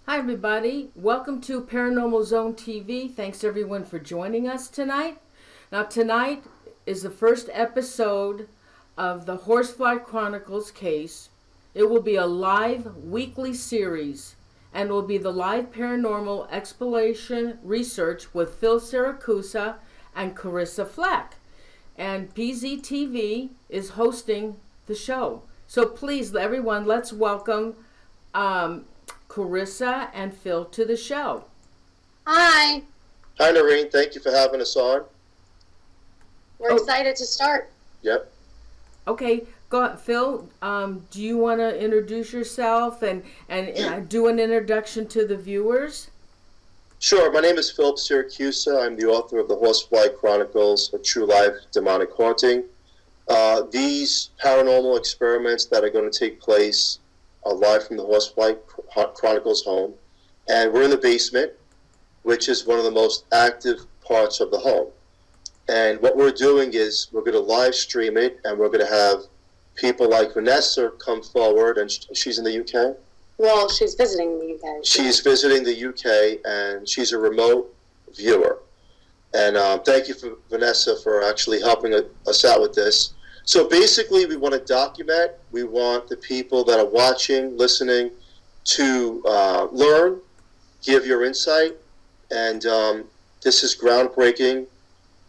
Hi everybody, welcome to Paranormal Zone TV. Thanks everyone for joining us tonight. Now tonight is the first episode of the Horsefly Chronicles case. It will be a live weekly series and will be the live paranormal exploration research with Phil Siracusa and Carissa Flack. And PZTV is hosting the show. So please everyone, let's welcome Carissa and Phil to the show. Hi. Hi, Noreen. Thank you for having us on. We're excited to start. Yep. Okay, go ahead. Phil, do you want to introduce yourself and do an introduction to the viewers? Sure. My name is Philip Siracusa. I'm the author of the Horsefly Chronicles, a true live demonic haunting. These paranormal experiments that are going to take place are live from the Horsefly Chronicles home. And we're in the basement, which is one of the most active parts of the home. And what we're doing is we're going to live stream it, and we're going to have people like Vanessa come forward, and she's in the UK? Well, she's visiting the UK. She's visiting the UK, and she's a remote viewer. And thank you, Vanessa, for actually helping us out with this. So basically, we want to document. We want the people that are watching, listening, to learn, give your insight. And this is groundbreaking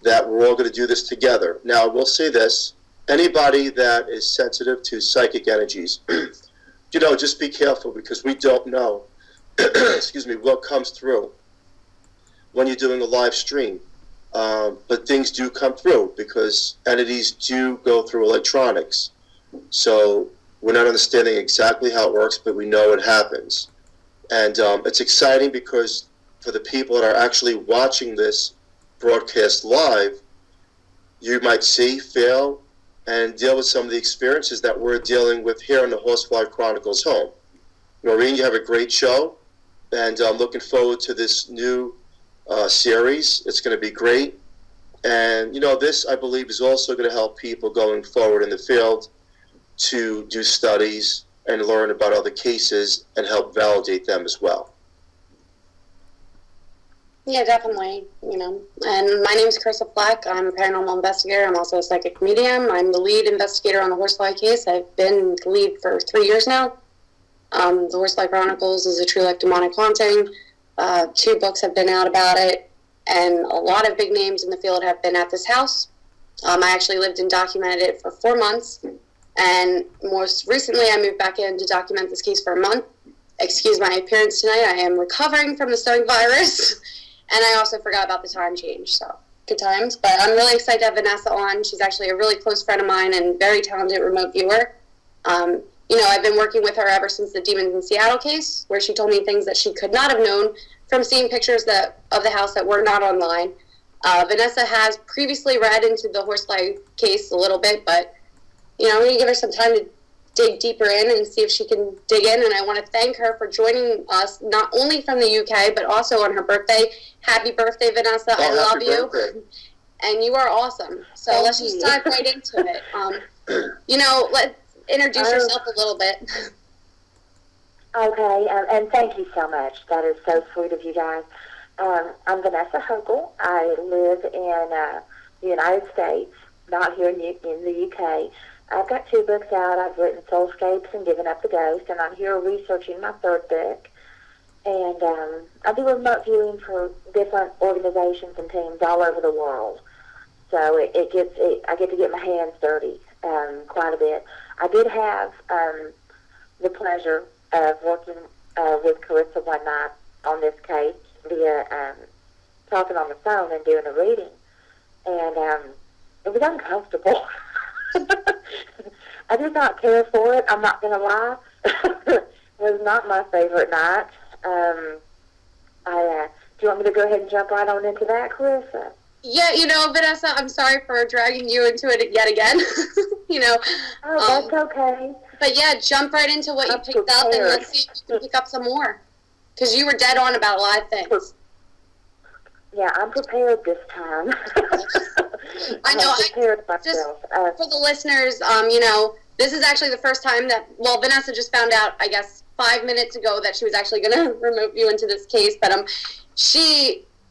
that we're all going to do this together. Now, I will say this. Anybody that is sensitive to psychic energies, just be careful, because we don't know, excuse me, what comes through when you're doing a live stream. But things do come through, because entities do go through electronics. So we're not understanding exactly how it works, but we know it happens. And it's exciting because for the people that are actually watching this broadcast live, you might see, feel, and deal with some of the experiences that we're dealing with here in the Horsefly Chronicles home. Noreen, you have a great show, and I'm looking forward to this new series. It's going to be great. And, this, I believe, is also going to help people going forward in the field to do studies and learn about other cases and help validate them as well. Yeah, definitely. And my name's Carissa Flack. I'm a paranormal investigator. I'm also a psychic medium. I'm the lead investigator on the Horsefly case. I've been the lead for 3 years now. The Horsefly Chronicles is a true like demonic haunting. 2 books have been out about it, and a lot of big names in the field have been at this house. I actually lived and documented it for 4 months, and most recently I moved back in to document this case for a month. Excuse my appearance tonight. I am recovering from the stomach virus, and I also forgot about the time change, so good times. But I'm really excited to have Vanessa on. She's actually a really close friend of mine and very talented remote viewer. I've been working with her ever since the Demons in Seattle case, where she told me things that she could not have known from seeing pictures of the house that were not online. Vanessa has previously read into the Horsefly case a little bit, but, I'm going to give her some time to dig deeper in and see if she can dig in. And I want to thank her for joining us, not only from the UK, but also on her birthday. Happy birthday, Vanessa. I love you. Birthday. And you are awesome. So let's just dive right into it. Let's introduce yourself a little bit. Okay, and thank you so much. That is so sweet of you guys. I'm Vanessa Hogle. I live in the United States, not here in the UK. I've got 2 books out. I've written Soulscapes and Given Up the Ghost, and I'm here researching my 3rd book. And I do remote viewing for different organizations and teams all over the world. So I get to get my hands dirty quite a bit. I did have the pleasure of working with Carissa one night on this case via talking on the phone and doing a reading. And it was uncomfortable. I did not care for it. I'm not going to lie. It was not my favorite night. Do you want me to go ahead and jump right on into that, Carissa? Yeah, Vanessa, I'm sorry for dragging you into it yet again. Oh, that's okay. But yeah, jump right into what you picked up, and let's see if you can pick up some more. Because you were dead on about a lot of things. Yeah, I'm prepared this time. I know. Just for the listeners, this is actually the first time that, Vanessa just found out, I guess, 5 minutes ago that she was actually going to remove you into this case, but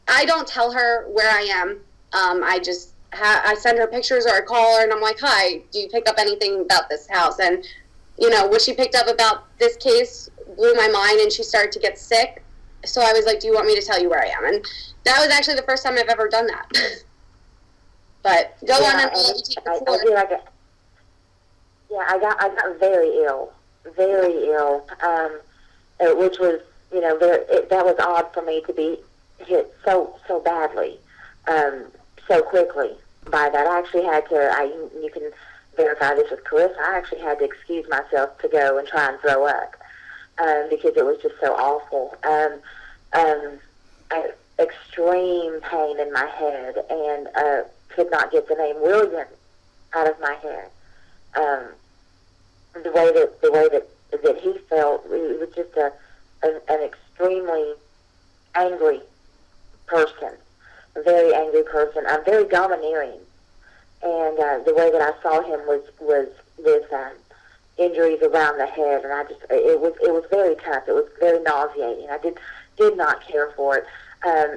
I don't tell her where I am. I send her pictures or I call her and I'm like, hi, do you pick up anything about this house? And, what she picked up about this case blew my mind, and she started to get sick. So I was like, do you want me to tell you where I am? And that was actually the first time I've ever done that. But go on and let you take the floor. I got very ill, which was, that was odd for me to be hit so badly, so quickly by that. I actually had to, you can verify this with Carissa, I actually had to excuse myself to go and try and throw up, because it was just so awful. Extreme pain in my head, and could not get the name William out of my head. The way that he felt, it was just an extremely angry person, a very angry person. I'm very domineering, and the way that I saw him was with injuries around the head, and it was very tough. It was very nauseating. I did not care for it.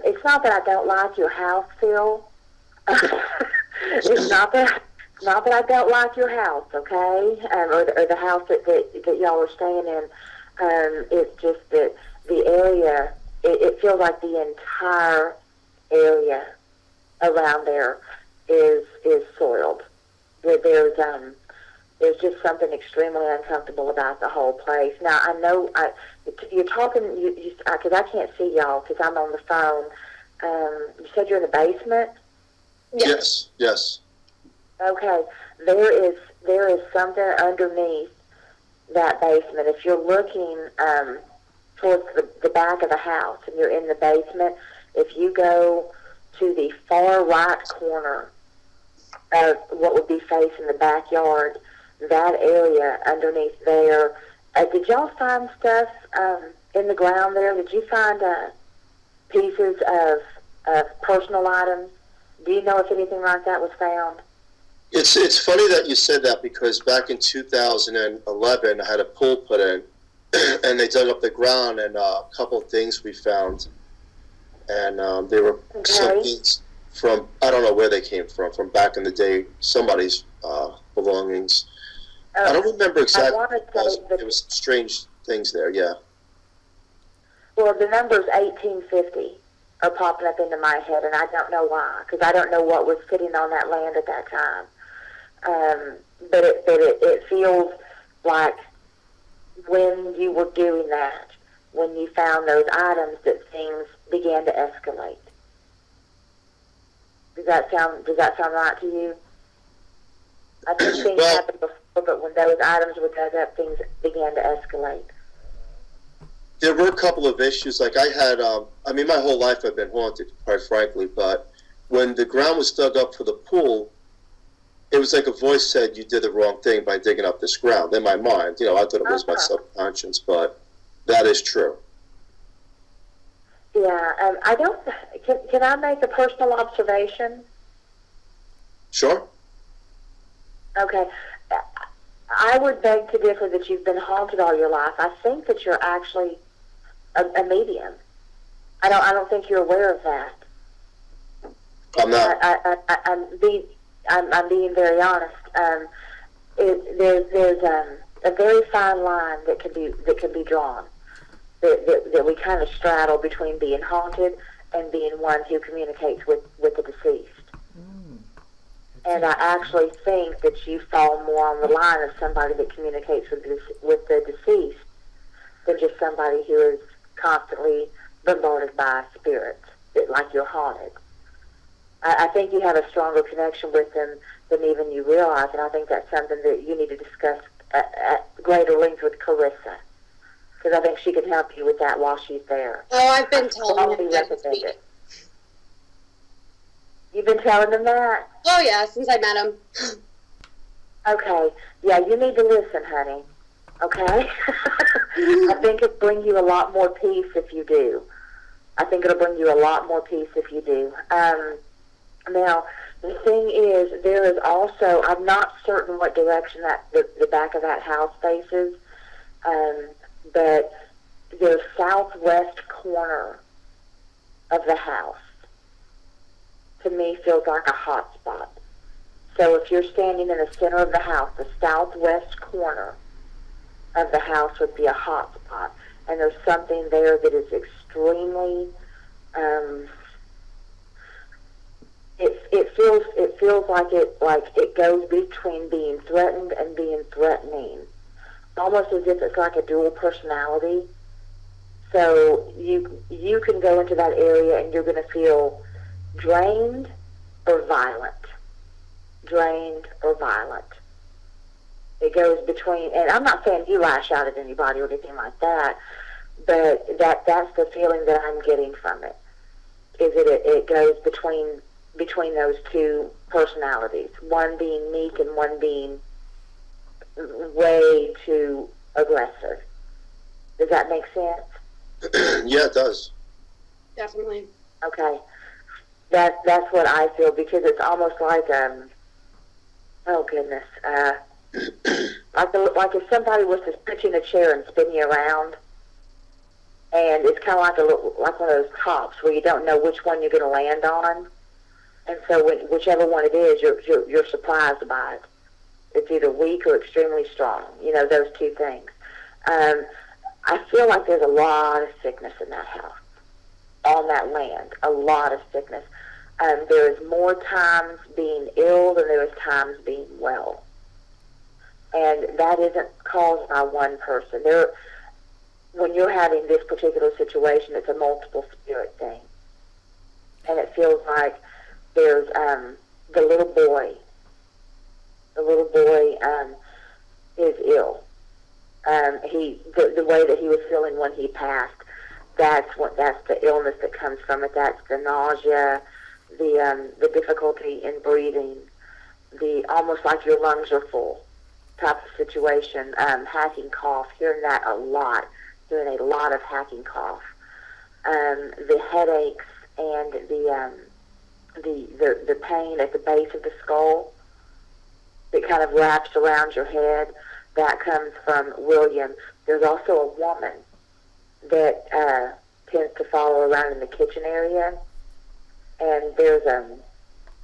It's not that I don't like your house, Phil. It's not that I don't like your house, okay, or the house that y'all are staying in. It's just that the area, it feels like the entire area around there is soiled. There's just something extremely uncomfortable about the whole place. Now, I know you're talking, because I can't see y'all because I'm on the phone. You said you're in the basement? Yes. Okay. There is something underneath that basement. If you're looking towards the back of the house and you're in the basement, if you go to the far right corner of what would be facing the backyard, that area underneath there, did y'all find stuff in the ground there? Did you find pieces of personal items? Do you know if anything like that was found? It's funny that you said that, because back in 2011, I had a pool put in, and they dug up the ground, and a couple of things we found, and they were some things from, I don't know where they came from back in the day, somebody's belongings. I don't remember exactly. There was strange things there, yeah. Well, the numbers 1850 are popping up into my head, and I don't know why, because I don't know what was sitting on that land at that time. But it feels like when you were doing that, when you found those items, that things began to escalate. Does that sound right to you? I think things happened before, but when those items were dug up, things began to escalate. There were a couple of issues. Like I had, my whole life I've been haunted, quite frankly, but when the ground was dug up for the pool, it was like a voice said, you did the wrong thing by digging up this ground. In my mind, I thought it was my subconscious, but that is true. Yeah, I don't, can I make a personal observation? Sure. Okay. I would beg to differ that you've been haunted all your life. I think that you're actually a medium. I don't think you're aware of that. I'm not. I'm being very honest. There's a very fine line that can be drawn. That we kind of straddle between being haunted and being one who communicates with the deceased. And I actually think that you fall more on the line of somebody that communicates with the deceased than just somebody who is constantly bombarded by spirits, like you're haunted. I think you have a stronger connection with them than even you realize, and I think that's something that you need to discuss at greater length with Carissa, because I think she can help you with that while she's there. Oh, I've been telling them that. You've been telling them that? Oh, yeah, since I met him. Okay. Yeah, you need to listen, honey. Okay? I think it'll bring you a lot more peace if you do. Now, the thing is, there is also, I'm not certain what direction that the back of that house faces, but the southwest corner of the house, to me, feels like a hot spot. So if you're standing in the center of the house, the southwest corner of the house would be a hot spot. And there's something there that is extremely, it feels like it goes between being threatened and being threatening, almost as if it's like a dual personality. So you can go into that area and you're going to feel drained or violent. Drained or violent. It goes between, and I'm not saying you lash out at anybody or anything like that, but that's the feeling that I'm getting from it. Is that it goes between those two personalities, one being meek and one being way too aggressive. Does that make sense? Yeah, it does. Definitely. Okay. That's what I feel, because it's almost like oh goodness, like if somebody was to pitch in a chair and spin you around, and it's kind of like one of those tops where you don't know which one you're going to land on, and so whichever one it is, you're surprised by it. It's either weak or extremely strong. You know, those two things. I feel like there's a lot of sickness in that house, on that land. A lot of sickness. There is more times being ill than there is times being well. And that isn't caused by one person. When you're having this particular situation, it's a multiple spirit thing. And it feels like there's the little boy. The little boy is ill. The way that he was feeling when he passed, that's the illness that comes from it. That's the nausea, the difficulty in breathing, the almost like your lungs are full type of situation. Hacking cough, hearing that a lot, hearing a lot of hacking cough. The headaches and the pain at the base of the skull that kind of wraps around your head, that comes from William. There's also a woman that tends to follow around in the kitchen area, and there's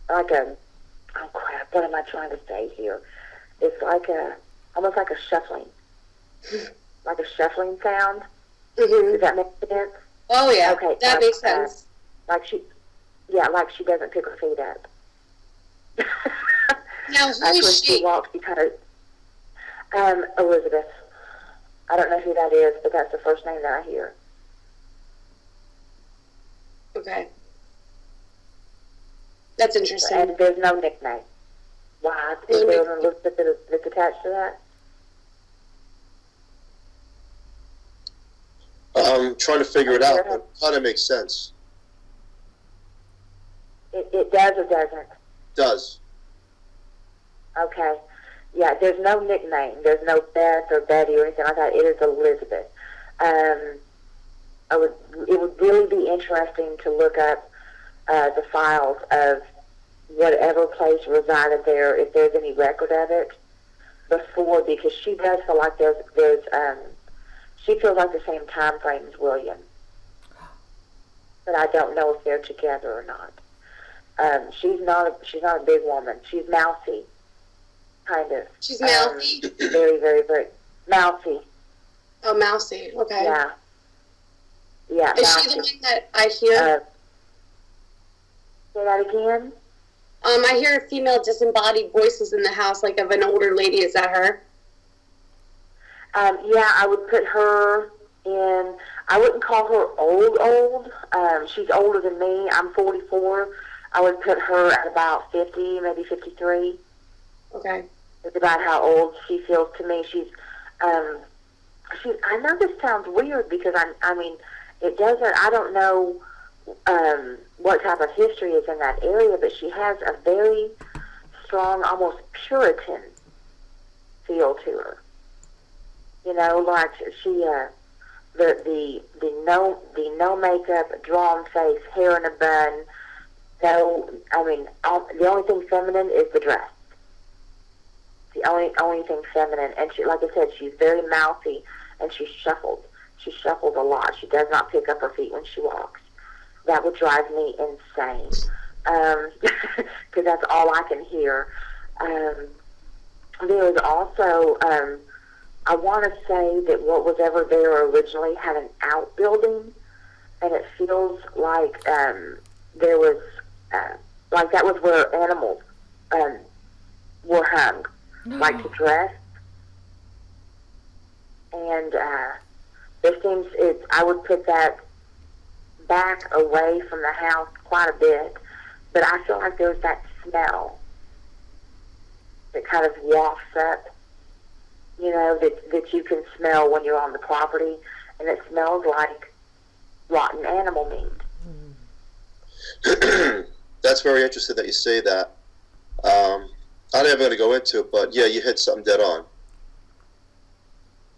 oh crap, what am I trying to say here? It's like almost like a shuffling sound. Mm-hmm. Does that make sense? Oh yeah, okay, that makes sense. Like she doesn't pick her feet up. Now, who That's is when she? she walks, you kind of, Elizabeth. I don't know who that is, but that's the first name that I hear. Okay. That's interesting. And there's no nickname. Why? Is there an Elizabeth that's attached to that? I'm trying to figure it out, but it kind of makes sense. It does or doesn't? Does. Okay. Yeah, there's no nickname. There's no Beth or Betty or anything like that. It is Elizabeth. It would really be interesting to look up the files of whatever place resided there, if there's any record of it before, because she does feel like there's she feels like the same time frame as William, but I don't know if they're together or not. She's not a big woman. She's mousy, kind of. She's mouthy? Very, very, very mousy. Oh, mousy. Okay. Yeah. Yeah. Is mousy. she the one that I hear? Say that again? I hear female disembodied voices in the house, like of an older lady. Is that her? Yeah, I would put her in. I wouldn't call her old. She's older than me. I'm 44. I would put her at about 50, maybe 53. Okay. It's about how old she feels to me. She's. I know this sounds weird because I mean, it doesn't. I don't know what type of history is in that area, but she has a very strong, almost Puritan feel to her. You know, like she, the no makeup, drawn face, hair in a bun. No, I mean, the only thing feminine is the dress. The only thing feminine, and she, like I said, she's very mouthy, and she shuffles. She shuffles a lot. She does not pick up her feet when she walks. That would drive me insane, because that's all I can hear. There is also, I want to say that what was ever there originally had an outbuilding, and it feels like there was, like that was where animals were hung, like to dress. And it seems I would put that back away from the house quite a bit, but I feel like there's that smell that kind of wafts up, that you can smell when you're on the property, and it smells like rotten animal meat. That's very interesting that you say that. I'm never going to go into it, but yeah, you hit something dead on.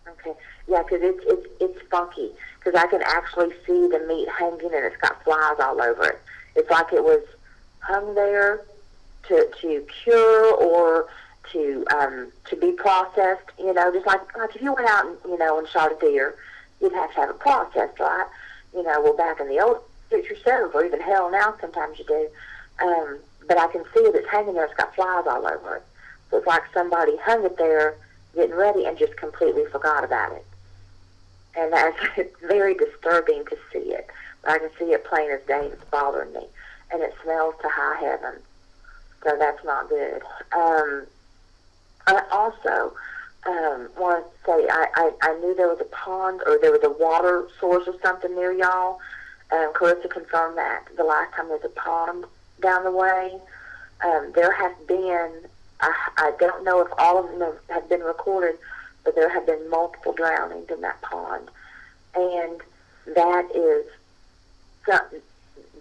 Okay, yeah, because it's funky, because I can actually see the meat hanging, and it's got flies all over it. It's like it was hung there to cure or to be processed, just like if you went out and shot a deer, you'd have to have it processed, right? Well, back in the old days yourself, or even hell now, sometimes you do. But I can see it's hanging there. It's got flies all over it. So it's like somebody hung it there, getting ready, and just completely forgot about it. And it's very disturbing to see it. I can see it plain as day. It's bothering me. And it smells to high heaven. So that's not good. I also want to say I knew there was a pond, or there was a water source or something near y'all. Clarissa confirmed that the last time there was a pond down the way. There has been, I don't know if all of them have been recorded, but there have been multiple drownings in that pond. And that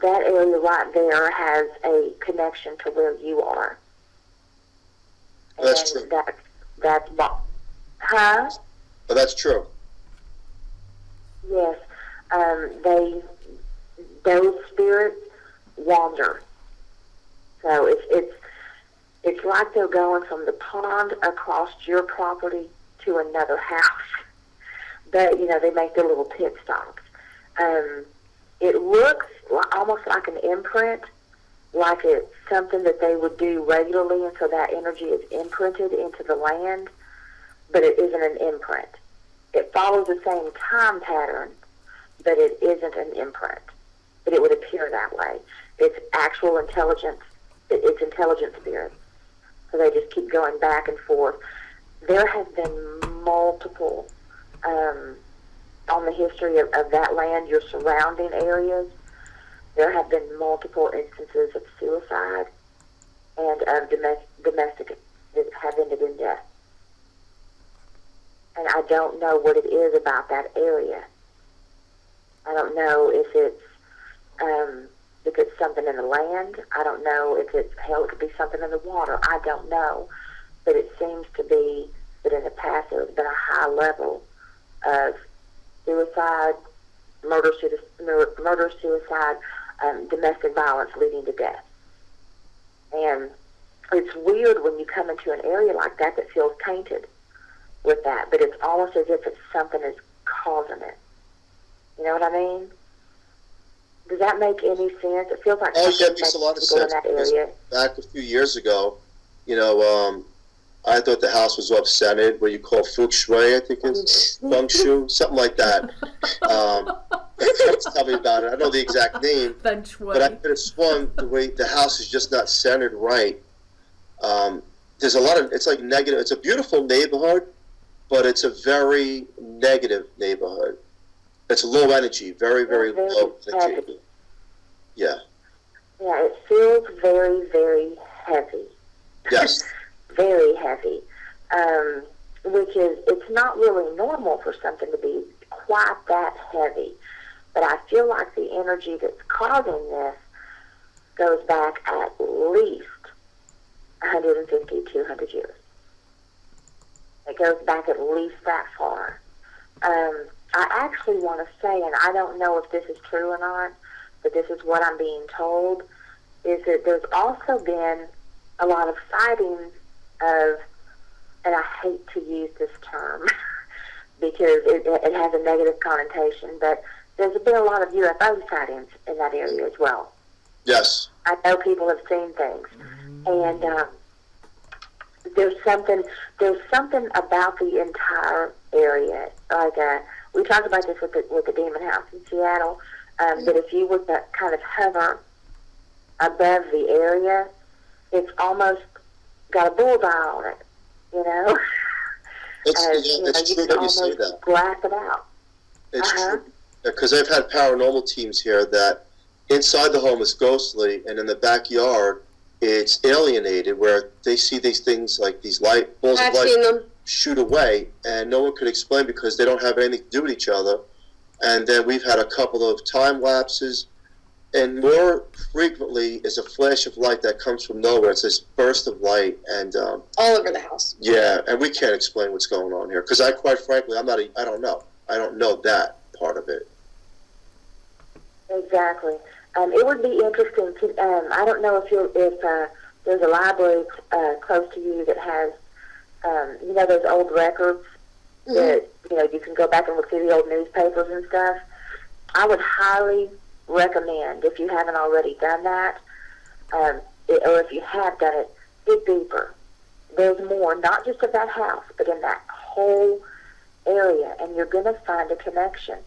area right there has a connection to where you are. That's true. Huh? But that's true. Yes. Those spirits wander. So it's like they're going from the pond across your property to another house. But, they make their little pit stops. It looks almost like an imprint, like it's something that they would do regularly, and so that energy is imprinted into the land, but it isn't an imprint. It follows the same time pattern, but it isn't an imprint. But it would appear that way. It's actual intelligence. It's intelligent spirits. So they just keep going back and forth. There have been multiple, on the history of that land, your surrounding areas, there have been multiple instances of suicide and of domestic that have ended in death. And I don't know what it is about that area. I don't know if it's something in the land. I don't know if it could be something in the water. I don't know. But it seems to be that in the past there has been a high level of suicide, murder, suicide, domestic violence leading to death. And it's weird when you come into an area like that feels tainted with that, but it's almost as if it's something is causing it. You know what I mean? Does that make any sense? It feels like Oh, yeah, it makes a lot of sense. In that area. Back a few years ago, I thought the house was off-centered, what you call feng shui, I think it's feng shui, something like that. Tell me about it. I know the exact name, Feng shui. but I could have sworn the way the house is just not centered right. There's a lot of, it's like negative. It's a beautiful neighborhood, but it's a very negative neighborhood. It's low energy, very, very low energy. Heavy. Yeah. Yeah, it feels very, very heavy. Yes. Very heavy, which is, it's not really normal for something to be quite that heavy. But I feel like the energy that's causing this goes back at least 150, 200 years. It goes back at least that far. I actually want to say, and I don't know if this is true or not, but this is what I'm being told, is that there's also been a lot of sightings of, and I hate to use this term because because it has a negative connotation. But there's been a lot of UFO sightings in that area as well. Yes. I know people have seen things, and there's something about the entire area. Like we talked about this with the Demon House in Seattle. That if you were to kind of hover above the area, it's almost got a bullseye on it. You know, It's true that you say that. Glass it out. It's true, because I've had paranormal teams here that inside the home is ghostly, and in the backyard it's alienated, where they see these things like these balls of light shoot away, and no one could explain because they don't have anything to do with each other. And then we've had a couple of time lapses, and more frequently is a flash of light that comes from nowhere. It's this burst of light, and all over the house. Yeah, and we can't explain what's going on here because quite frankly, I don't know. I don't know that part of it. Exactly. It would be interesting to. I don't know if there's a library close to you that has, those old records that you can go back and look through the old newspapers and stuff. I would highly recommend, if you haven't already done that, or if you have done it, dig deeper. There's more, not just of that house, but in that whole area, and you're going to find a connection.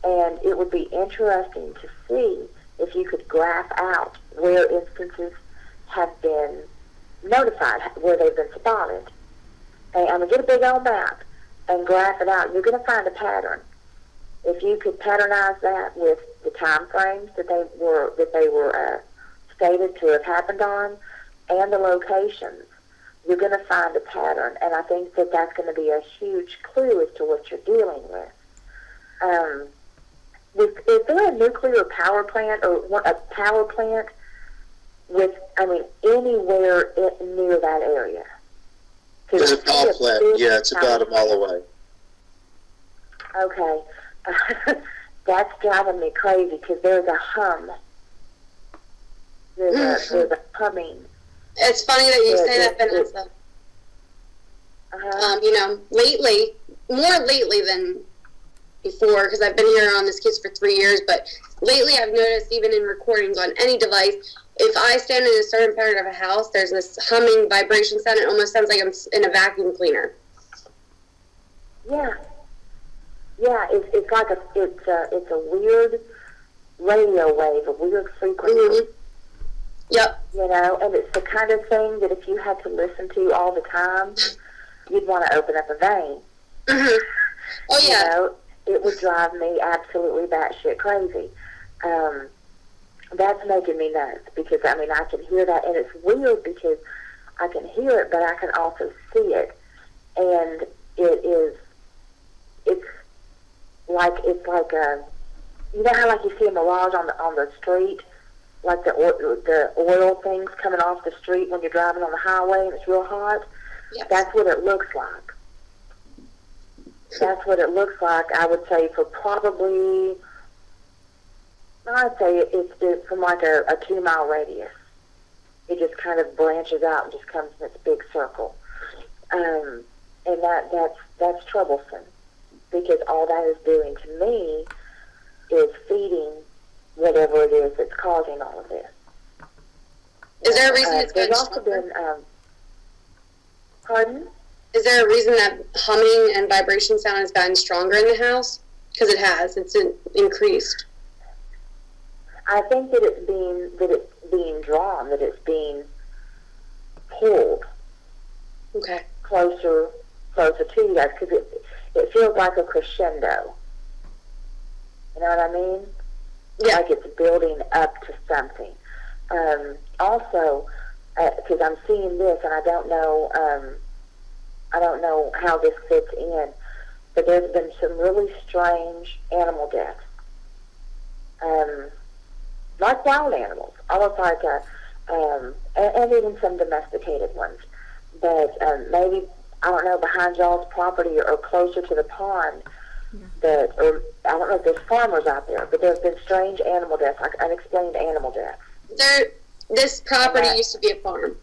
And it would be interesting to see if you could graph out where instances have been notified, where they've been spotted. And I'm going to get a big old map and graph it out. You're going to find a pattern. If you could patternize that with the time frames that they were stated to have happened on, and the locations, you're going to find a pattern. And I think that that's going to be a huge clue as to what you're dealing with. Is there a nuclear power plant or a power plant anywhere near that area? There's a power plant. Yeah, it's about a mile away. Okay. That's driving me crazy because there's a hum. There's a humming. It's funny that you say that, Vanessa. More lately than before, because I've been here on this case for 3 years, but lately I've noticed, even in recordings on any device, if I stand in a certain part of a house, there's this humming vibration sound. It almost sounds like I'm in a vacuum cleaner. Yeah. Yeah, it's like it's a weird radio wave, a weird frequency. Mm-hmm. Yep. And it's the kind of thing that if you had to listen to all the time, you'd want to open up a vein. Mm-hmm. Oh, yeah. It would drive me absolutely batshit crazy. That's making me nuts because, I can hear that, and it's weird because I can hear it, but I can also see it. And it's like how like you see a mirage on the street, like the oil things coming off the street when you're driving on the highway and it's real hot. Yes. That's what it looks like. That's what it looks like. I would say for probably, I'd say it's from like a 2 mile radius. It just kind of branches out and just comes in this big circle, and that's troublesome. Because all that is doing to me is feeding whatever it is that's causing all of this. Is there a reason it's there's gotten also stronger? been, pardon? Is there a reason that humming and vibration sound has gotten stronger in the house? Because it has. It's increased. I think that it's being drawn, that it's being pulled closer to you guys, because it feels like a crescendo. You know what I mean? Yeah. Like it's building up to something. Also, because I'm seeing this, and I don't know how this fits in, but there's been some really strange animal deaths. Like wild animals, almost like and even some domesticated ones. But maybe, I don't know, behind y'all's property or closer to the pond, or I don't know if there's farmers out there, but there's been strange animal deaths, like unexplained animal deaths. This property used to be a farm.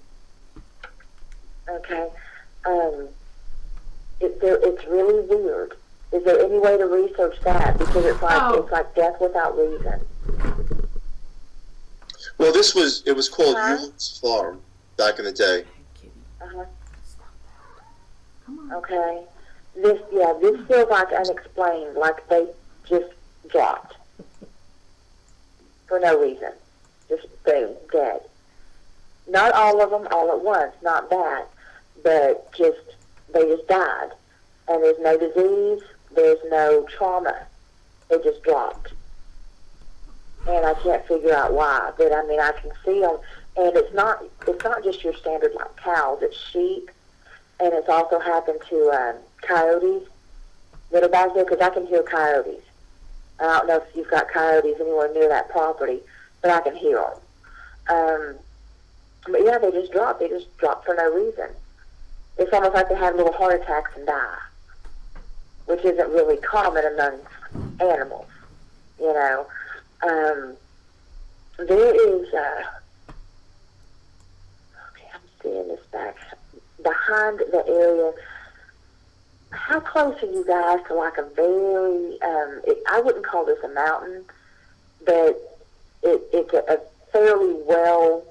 Okay. It's really weird. Is there any way to research that? Because it's like death without reason. Well, it was called Eul's Farm back in the day. Uh-huh. Okay. This feels like unexplained, like they just dropped. For no reason. Just boom, dead. Not all of them all at once, not that, but they just died. And there's no disease, there's no trauma. They just dropped. And I can't figure out why, but I mean, I can see them. And it's not just your standard like cows, it's sheep. And it's also happened to coyotes that are back there, because I can hear coyotes. I don't know if you've got coyotes anywhere near that property, but I can hear them. But yeah, they just drop. They just drop for no reason. It's almost like they have little heart attacks and die, which isn't really common among animals, you know. There is, okay, I'm seeing this back behind the area. How close are you guys to like a very, I wouldn't call this a mountain, but it's a fairly well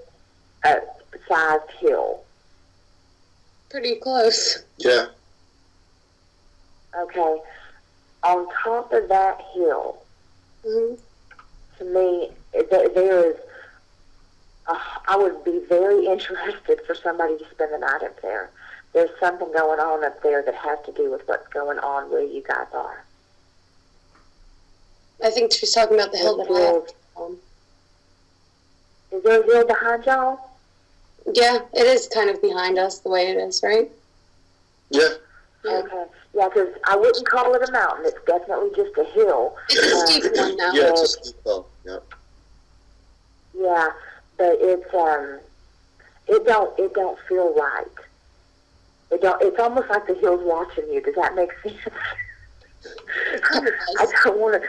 sized hill? Pretty close. Yeah. Okay. On top of that hill, to me, there is, I would be very interested for somebody to spend the night up there. There's something going on up there that has to do with what's going on where you guys are. I think she's talking about the hill that I have. Is there a hill behind y'all? Yeah, it is kind of behind us the way it is, right? Yeah. Okay. Yeah, because I wouldn't call it a mountain. It's definitely just a hill. It's a steep one now. Yeah, it's a steep hill. Yeah. Yeah, but it don't feel right. It's almost like the hill's watching you. Does that make sense? I don't want to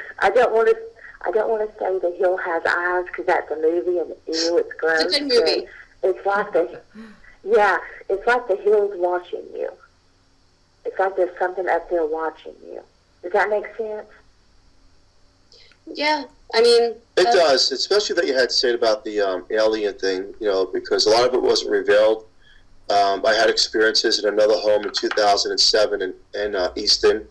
say the hill has eyes, because that's a movie and ew, it's gross. It's a good movie. It's like the hill's watching you. It's like there's something up there watching you. Does that make sense? Yeah, I mean... It does, especially that you had said about the alien thing, you know, because a lot of it wasn't revealed. I had experiences in another home in 2007 in Easton,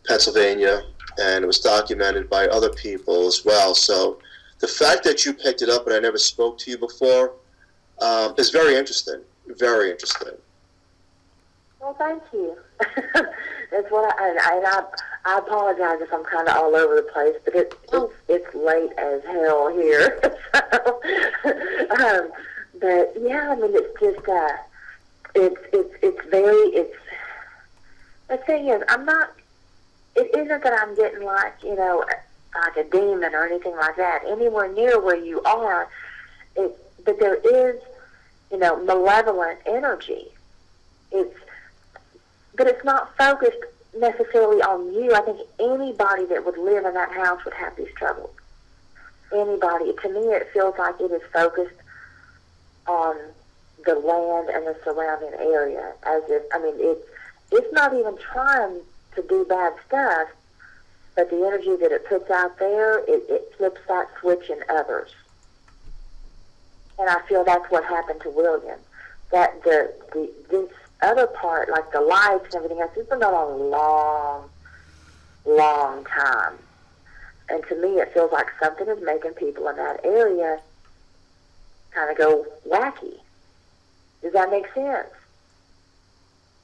Pennsylvania, and it was documented by other people as well. So the fact that you picked it up and I never spoke to you before is very interesting. Very interesting. Well, thank you. That's what I apologize if I'm kind of all over the place, but it's late as hell here. So, but yeah, I mean, it's just the thing is, it isn't that I'm getting like, you know, like a demon or anything like that anywhere near where you are. But there is, you know, malevolent energy. But it's not focused necessarily on you. I think anybody that would live in that house would have these troubles. Anybody. To me, it feels like it is focused on the land and the surrounding area. As if, I mean, it's not even trying to do bad stuff, but the energy that it puts out there, it flips that switch in others. And I feel that's what happened to William. That this other part, like the lights and everything else, it's been going on a long, long time. And to me, it feels like something is making people in that area kind of go wacky. Does that make sense?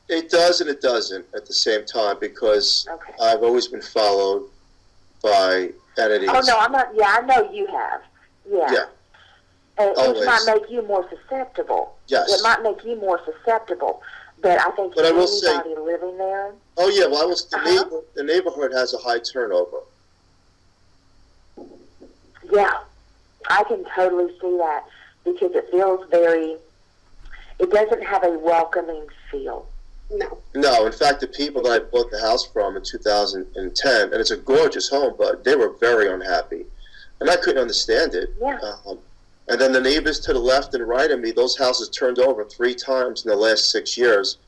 It does and it doesn't at the same time, because I've always been followed by entities. Oh, no, I'm not. Yeah, I know you have. Yeah. Which might make you more susceptible. Yes. It might make you more susceptible. But I think anybody living there... Oh, yeah, well, the neighborhood has a high turnover. Yeah, I can totally see that, because it feels it doesn't have a welcoming feel. No, in fact, the people that I bought the house from in 2010, and it's a gorgeous home, but they were very unhappy. And I couldn't understand it. Yeah. And then the neighbors to the left and right of me, those houses turned over 3 times in the last 6 years.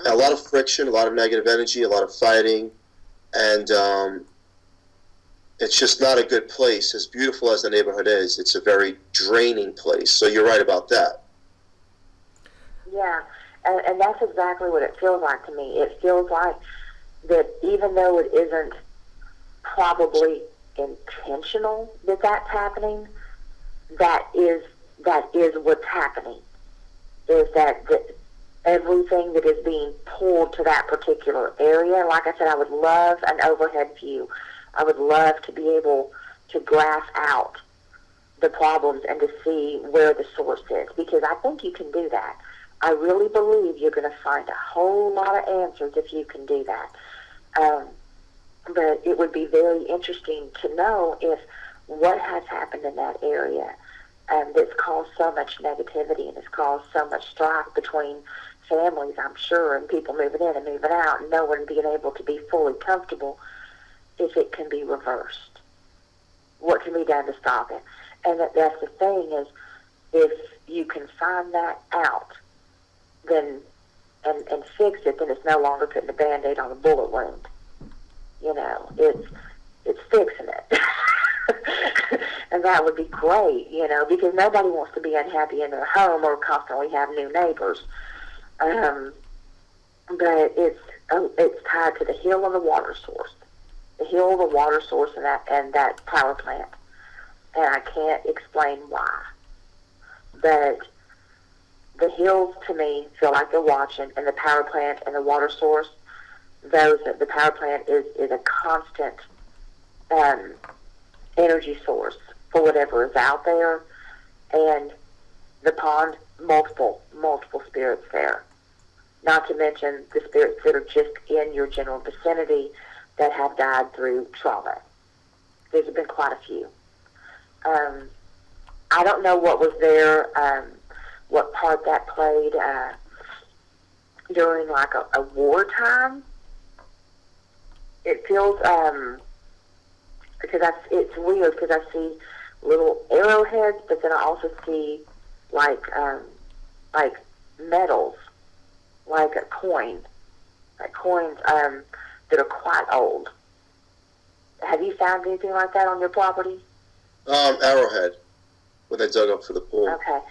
A lot of friction, a lot of negative energy, a lot of fighting, and it's just not a good place. As beautiful as the neighborhood is, it's a very draining place. So you're right about that. Yeah, and that's exactly what it feels like to me. It feels like that even though it isn't probably intentional that that's happening, that is what's happening. Is that everything that is being pulled to that particular area. Like I said, I would love an overhead view. I would love to be able to graph out the problems and to see where the source is, because I think you can do that. I really believe you're going to find a whole lot of answers if you can do that. But it would be very interesting to know if what has happened in that area that's caused so much negativity and has caused so much strife between families, I'm sure, and people moving in and moving out, and no one being able to be fully comfortable, if it can be reversed. What can be done to stop it? And that's the thing is, if you can find that out, then and fix it, then it's no longer putting a Band-Aid on a bullet wound. You know, it's fixing it. And that would be great, you know, because nobody wants to be unhappy in their home or constantly have new neighbors. But it's tied to the hill of the water source. The hill of the water source and that power plant. And I can't explain why. But the hills, to me, feel like they're watching, and the power plant and the water source, the power plant is a constant energy source for whatever is out there, and the pond, multiple spirits there. Not to mention the spirits that are just in your general vicinity that have died through trauma. There's been quite a few. I don't know what was there, what part that played during like a wartime. It feels because it's weird because I see little arrowheads, but then I also see like metals, like a coin, like coins that are quite old. Have you found anything like that on your property? Arrowhead, when they dug up for the pool. Okay.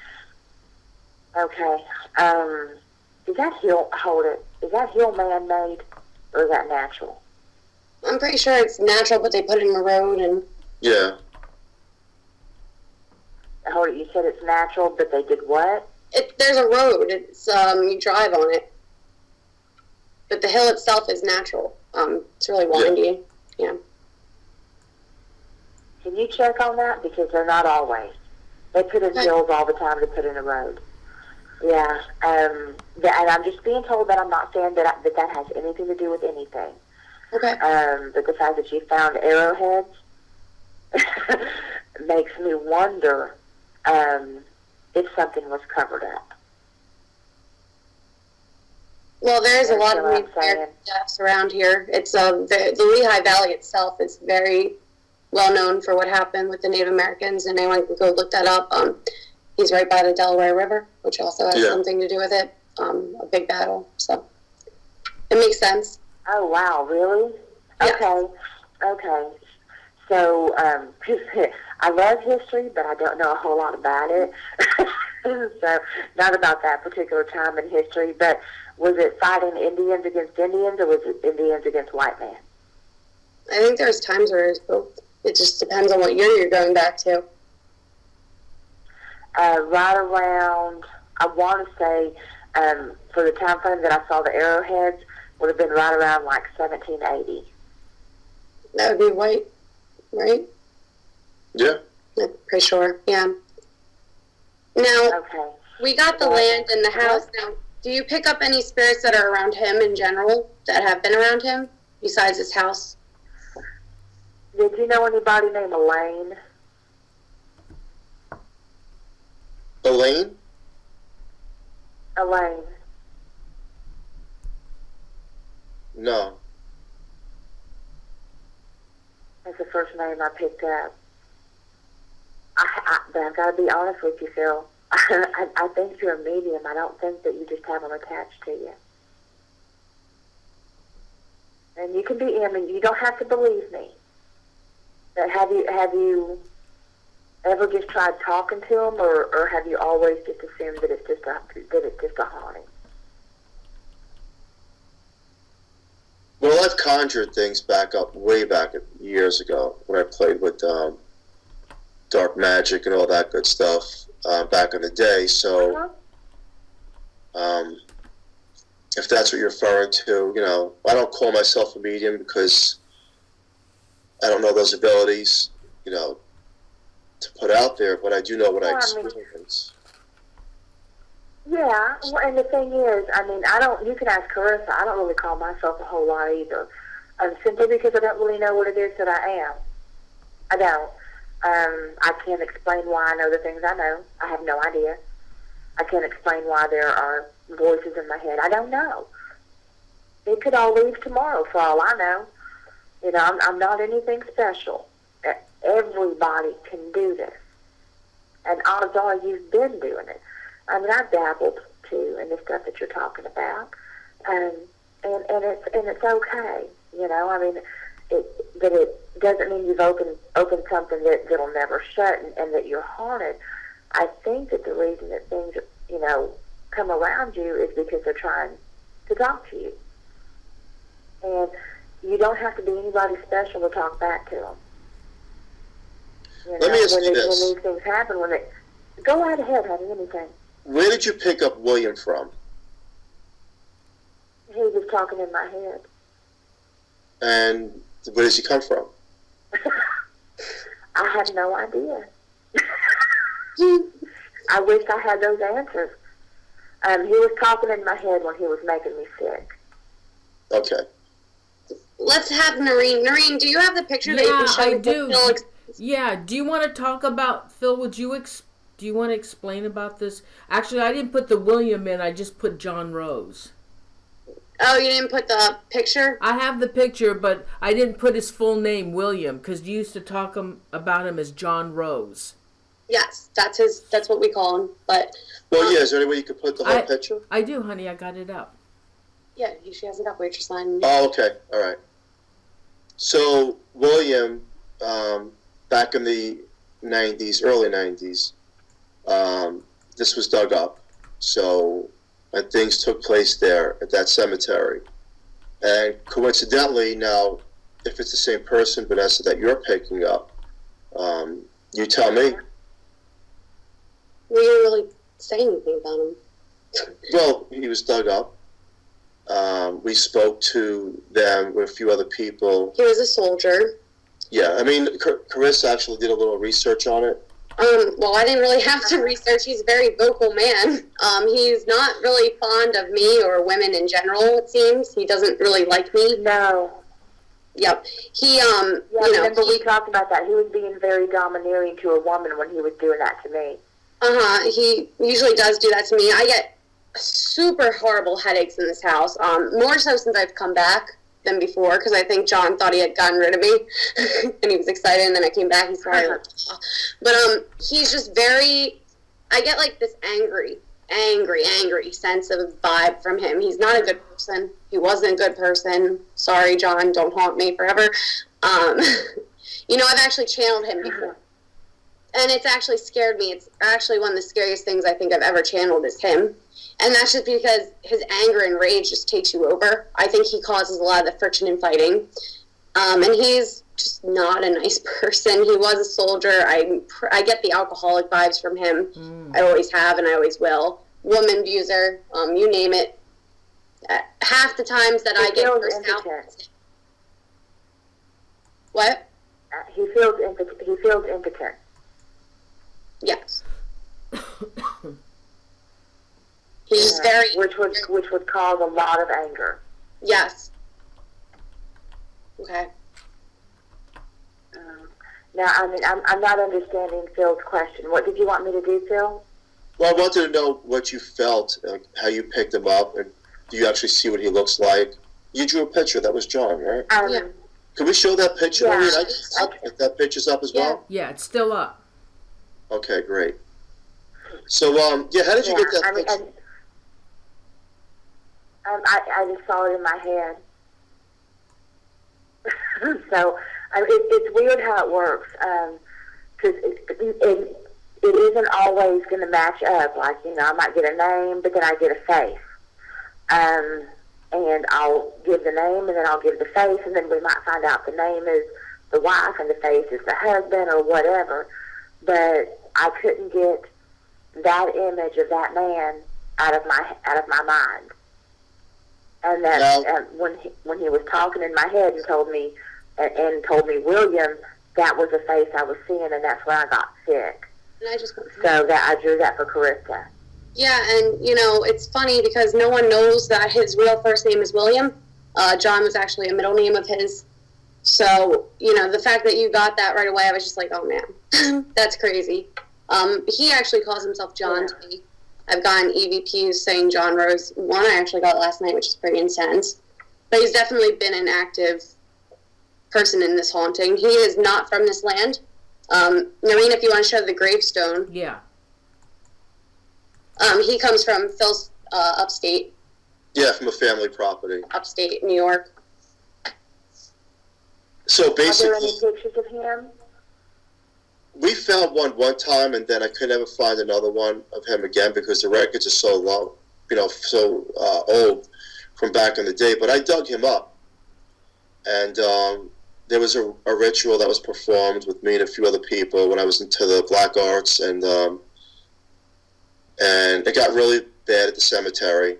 Is that hill man-made, or is that natural? I'm pretty sure it's natural, but they put it in a road and... Yeah. Hold it, you said it's natural, but they did what? There's a road. It's you drive on it. But the hill itself is natural. It's really windy. Yeah. Can you check on that? Because they're not always. They put in hills all the time to put in a road. Yeah. And I'm just being told that I'm not saying that has anything to do with anything. Okay. But the fact that you found arrowheads makes me wonder if something was covered up. Well, there's a lot of Native American deaths around here. It's the Lehigh Valley itself is very well known for what happened with the Native Americans, and anyone can go look that up. He's right by the Delaware River, which also has something to do with it. A big battle, so it makes sense. Oh wow, really? Yeah. Okay. So I love history, but I don't know a whole lot about it. So not about that particular time in history, but was it fighting Indians against Indians, or was it Indians against white men? I think there's times where it's both. It just depends on what year you're going back to. Right around, I want to say, for the time frame that I saw the arrowheads, would have been right around like 1780. That would be white, right? Yeah. I'm pretty sure, yeah. Now, we got the land and the house. Now, do you pick up any spirits that are around him in general, that have been around him, besides his house? Did you know anybody named Elaine? Elaine? Elaine. No. That's the first name I picked up. But I've got to be honest with you, Phil. I think you're a medium. I don't think that you just have them attached to you. you can be, I mean, you don't have to believe me. But have you ever just tried talking to them, or have you always just assumed that it's just a haunting? Well, I've conjured things way back years ago when I played with dark magic and all that good stuff back in the day. So, if that's what you're referring to, I don't call myself a medium because I don't know those abilities, to put out there, but I do know what I experience. Yeah, well, and the thing is, I mean, you can ask Carissa, I don't really call myself a whole lot either. Simply because I don't really know what it is that I am. I don't. I can't explain why I know the things I know. I have no idea. I can't explain why there are voices in my head. I don't know. It could all leave tomorrow for all I know. I'm not anything special. Everybody can do this. And odds are you've been doing it. I mean, I've dabbled too in the stuff that you're talking about, and it's okay. I mean, but it doesn't mean you've opened something that'll never shut, and that you're haunted. I think that the reason that things come around you is because they're trying to talk to you, and you don't have to be anybody special to talk back to them. Let me ask you this: when these things happen, go right ahead, honey, anything. Where did you pick up William from? He was talking in my head. And where does he come from? I have no idea. I wish I had those answers. He was talking in my head when he was making me sick. Okay. Let's have Noreen. Noreen, do you have the picture that you can show me? I do. Yeah. Do you want to talk about, Phil, do you want to explain about this? Actually, I didn't put the William in. I just put John Rose. Oh, you didn't put the picture? I have the picture, but I didn't put his full name, William, because you used to talk about him as John Rose. Yes, that's what we call him. But Well, yeah. Is there any way you could put the whole picture? I do, honey. I got it up. Yeah, she has it up. Waitress line. Oh, okay. All right. So William, back in the early 90s, this was dug up. So, and things took place there at that cemetery. And coincidentally, now, if it's the same person, Vanessa, that you're picking up, you tell me. We didn't really say anything about him. Well, he was dug up. We spoke to them with a few other people. He was a soldier. Yeah, I mean, Carissa actually did a little research on it. Well, I didn't really have to research. He's a very vocal man. He's not really fond of me or women in general, it seems. He doesn't really like me. No. Yep. He, remember we talked about that. He was being very domineering to a woman when he was doing that to me. He usually does do that to me. I get super horrible headaches in this house. More so since I've come back than before, because I think John thought he had gotten rid of me, and he was excited, and then I came back, he's probably like, oh. But, he's just very, I get like this angry sense of vibe from him. He's not a good person. He wasn't a good person. Sorry, John, don't haunt me forever. I've actually channeled him before. And it's actually scared me. It's actually one of the scariest things I think I've ever channeled is him. And that's just because his anger and rage just takes you over. I think he causes a lot of the friction and fighting. And he's just not a nice person. He was a soldier. I get the alcoholic vibes from him. I always have and I always will. Woman abuser, you name it. Half the times that I get cursed out. What? He feels impotent. Yes. He's very, which would cause a lot of anger. Yes. Okay. Now, I mean, I'm not understanding Phil's question. What did you want me to do, Phil? Well, I wanted to know what you felt, how you picked him up, and do you actually see what he looks like? You drew a picture. That was John, right? Yeah. Can we show that picture? Yeah. I mean, that picture's up as well? Yeah, it's still up. Okay, great. So, how did you get that picture? I just saw it in my head. So it's weird how it works, because it isn't always going to match up. Like, I might get a name, but then I get a face. And I'll give the name, and then I'll give the face, and then we might find out the name is the wife and the face is the husband or whatever. But I couldn't get that image of that man out of my mind. And that when he was talking in my head and told me William, that was the face I was seeing, and that's when I got sick. And I drew that for Carissa. Yeah, and it's funny because no one knows that his real first name is William. John was actually a middle name of his. So the fact that you got that right away, I was just like, oh man, that's crazy. He actually calls himself John to me. I've gotten EVPs saying John Rose. One I actually got last night, which is pretty intense. But he's definitely been an active person in this haunting. He is not from this land. Noreen, if you want to show the gravestone. Yeah. He comes from Phil's upstate. Yeah, from a family property. Upstate New York. So basically, are there any pictures of him? We found one time, and then I could never find another one of him again because the records are so long, so old from back in the day. But I dug him up, and there was a ritual that was performed with me and a few other people when I was into the black arts, and it got really bad at the cemetery.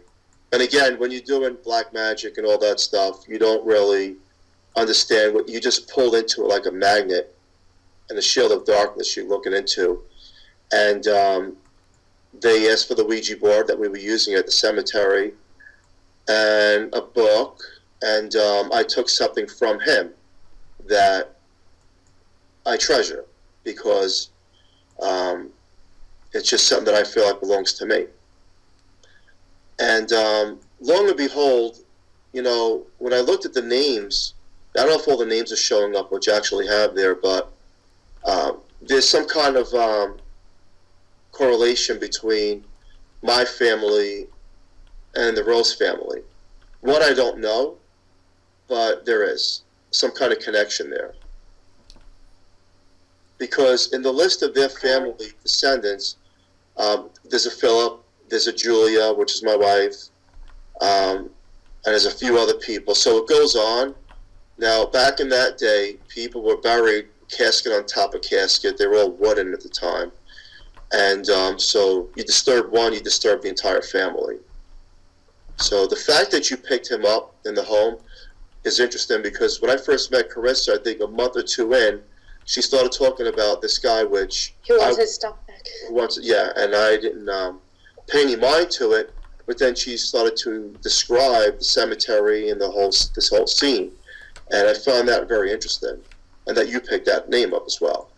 And again, when you're doing black magic and all that stuff, you don't really understand what you just pulled into it like a magnet. And the shield of darkness you're looking into. And they asked for the Ouija board that we were using at the cemetery and a book. And I took something from him that I treasure because it's just something that I feel like belongs to me. And lo and behold, when I looked at the names, I don't know if all the names are showing up, which I actually have there, but there's some kind of correlation between my family and the Rose family. What I don't know, but there is some kind of connection there. Because in the list of their family descendants, there's a Philip, there's a Julia, which is my wife, and there's a few other people. So it goes on. Now, back in that day, people were buried casket on top of casket. They were all wooden at the time. And so you disturb one, you disturb the entire family. So the fact that you picked him up in the home is interesting because when I first met Carissa, I think a month or two in, she started talking about this guy, which... He wants his stuff back. And I didn't pay any mind to it, but then she started to describe the cemetery and this whole scene. And I found that very interesting. And that you picked that name up as well.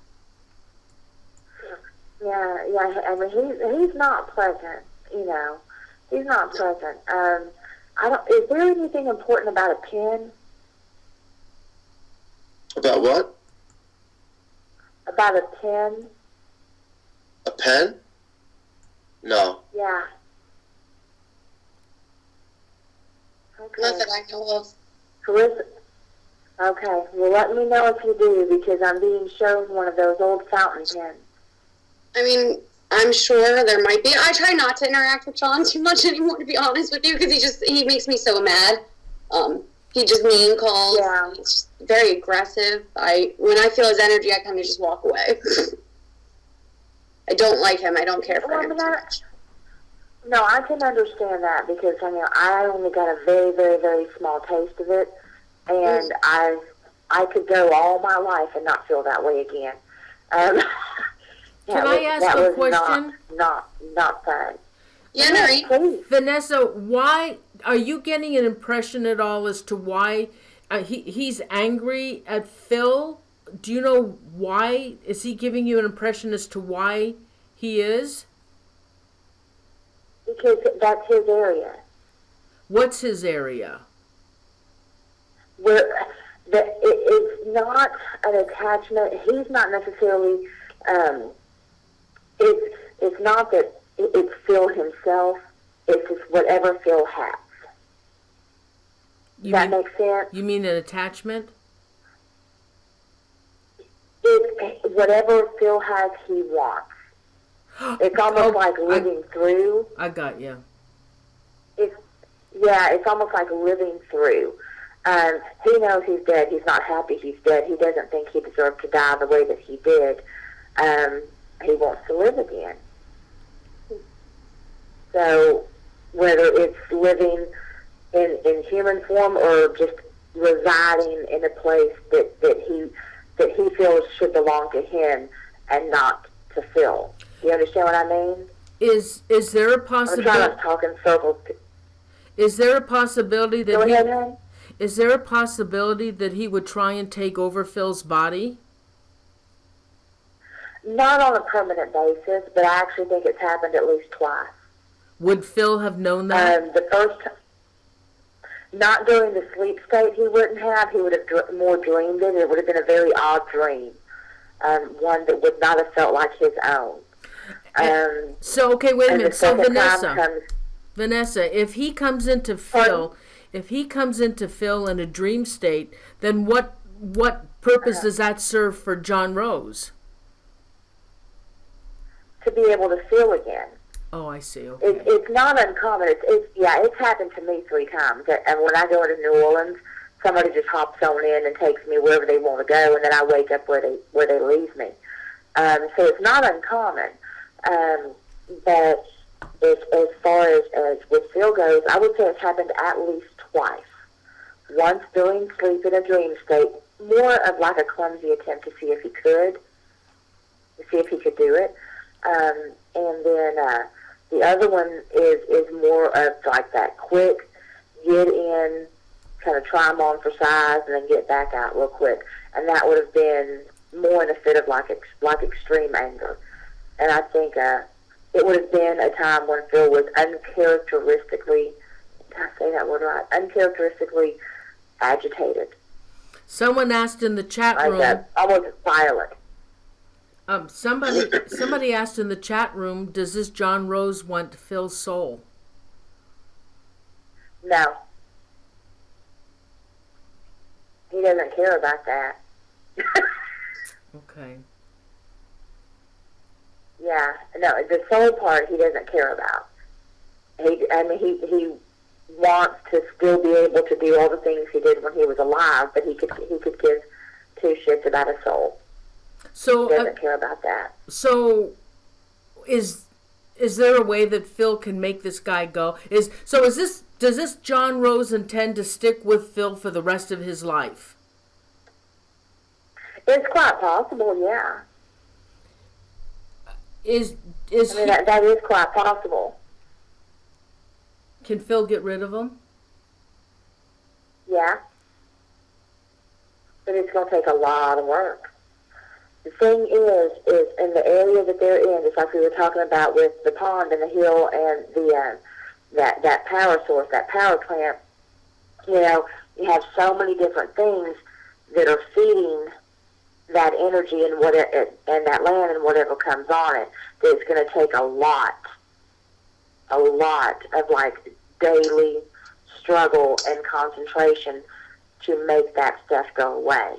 Yeah. I mean, he's not pleasant. He's not pleasant. Is there anything important about a pen? About what? About a pen. A pen? No. Yeah. Okay. Not that I know of. Carissa. Okay, well, let me know if you do, because I'm being shown one of those old fountain pens. I mean, I'm sure there might be. I try not to interact with John too much anymore, to be honest with you, because he makes me so mad. He just name calls. Yeah. He's just very aggressive. When I feel his energy, I kind of just walk away. I don't like him. I don't care for him too much. No, I can understand that, because, I only got a very, very, very small taste of it. And I could go all my life and not feel that way again. Can I ask a question? Not fun. Yeah, Noreen. Vanessa, why are you getting an impression at all as to why he's angry at Phil? Do you know why? Is he giving you an impression as to why he is? Because that's his area. What's his area? It's not an attachment. He's not necessarily. It's not that it's Phil himself. It's just whatever Phil has. Does that make sense? You mean an attachment? It's whatever Phil has, he wants. It's almost like living through. I got you. It's almost like living through. He knows he's dead. He's not happy he's dead. He doesn't think he deserved to die the way that he did. He wants to live again. So whether it's living in human form or just residing in a place that he feels should belong to him and not to Phil. You understand what I mean? Is there a possibility? I'm trying to talk in circles. Is there a possibility that Go ahead, hon. Is there a possibility that he would try and take over Phil's body? Not on a permanent basis, but I actually think it's happened at least twice. Would Phil have known that? The first time, not during the sleep state, he wouldn't have. He would have more dreamed it. It would have been a very odd dream, one that would not have felt like his own. So, okay, wait a minute. So, Vanessa, Vanessa, if he comes into Phil, in a dream state, then what purpose does that serve for John Rose? to be able to feel again. Oh, I see. Okay. It's not uncommon. It's happened to me 3 times. And when I go into New Orleans, somebody just hops on in and takes me wherever they want to go, and then I wake up where they leave me. So it's not uncommon. But as far as with Phil goes, I would say it's happened at least twice. Once during sleep in a dream state, more of like a clumsy attempt to see if he could do it. And then the other one is more of like that quick, get in, kind of try them on for size, and then get back out real quick. And that would have been more in a fit of like extreme anger. And I think it would have been a time when Phil was uncharacteristically, did I say that word right? Uncharacteristically agitated. Someone asked in the chat room. Almost violent. Somebody asked in the chat room, does this John Rose want Phil's soul? No. He doesn't care about that. Okay. Yeah, no, the soul part he doesn't care about. He wants to still be able to do all the things he did when he was alive, but he could give 2 shits about a soul. So he doesn't care about that. So, is there a way that Phil can make this guy go? Does this John Rose intend to stick with Phil for the rest of his life? It's quite possible, yeah. That is quite possible. Can Phil get rid of him? Yeah. But it's going to take a lot of work. The thing is in the area that they're in, just like we were talking about with the pond and the hill and the that power source, that power plant, you have so many different things that are feeding that energy and that land and whatever comes on it, that it's going to take a lot of like daily struggle and concentration to make that stuff go away.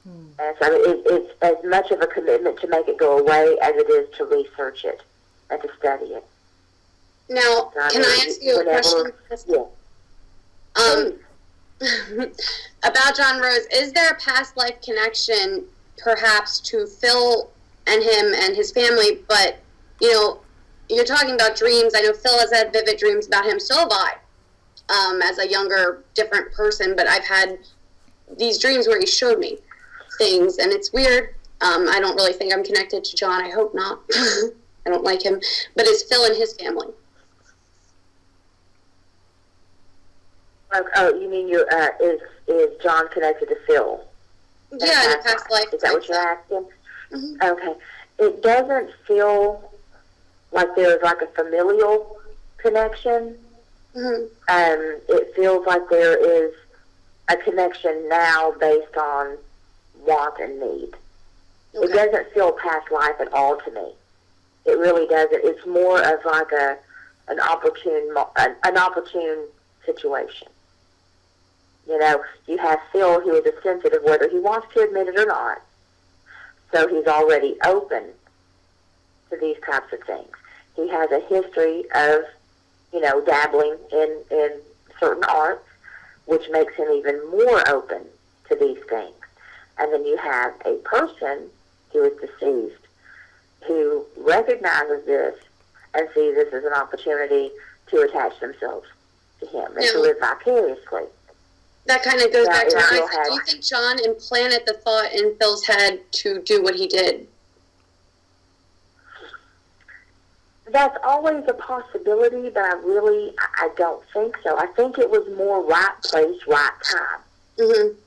And so it's as much of a commitment to make it go away as it is to research it and to study it. Now, can I ask you a question? Yeah. About John Rose, is there a past life connection perhaps to Phil and him and his family? But, you're talking about dreams. I know Phil has had vivid dreams about him. So have I, as a younger, different person. But I've had these dreams where he showed me things, and it's weird. I don't really think I'm connected to John. I hope not. I don't like him. But is Phil and his family? Oh, you mean is John connected to Phil? Yeah, in a past life. Is that what you're asking? Mm-hmm. Okay. It doesn't feel like there's like a familial connection. Mm-hmm. It feels like there is a connection now based on want and need. Okay. It doesn't feel past life at all to me. It really doesn't. It's more of like an opportune situation. You have Phil, who is a sensitive, whether he wants to admit it or not. So he's already open to these types of things. He has a history of, dabbling in certain arts, which makes him even more open to these things. And then you have a person who is deceased who recognizes this and sees this as an opportunity to attach themselves to him and to live vicariously. That kind of goes back to Isaac. Do you think John implanted the thought in Phil's head to do what he did? That's always a possibility, but I don't think so. I think it was more right place, right time. Mm-hmm.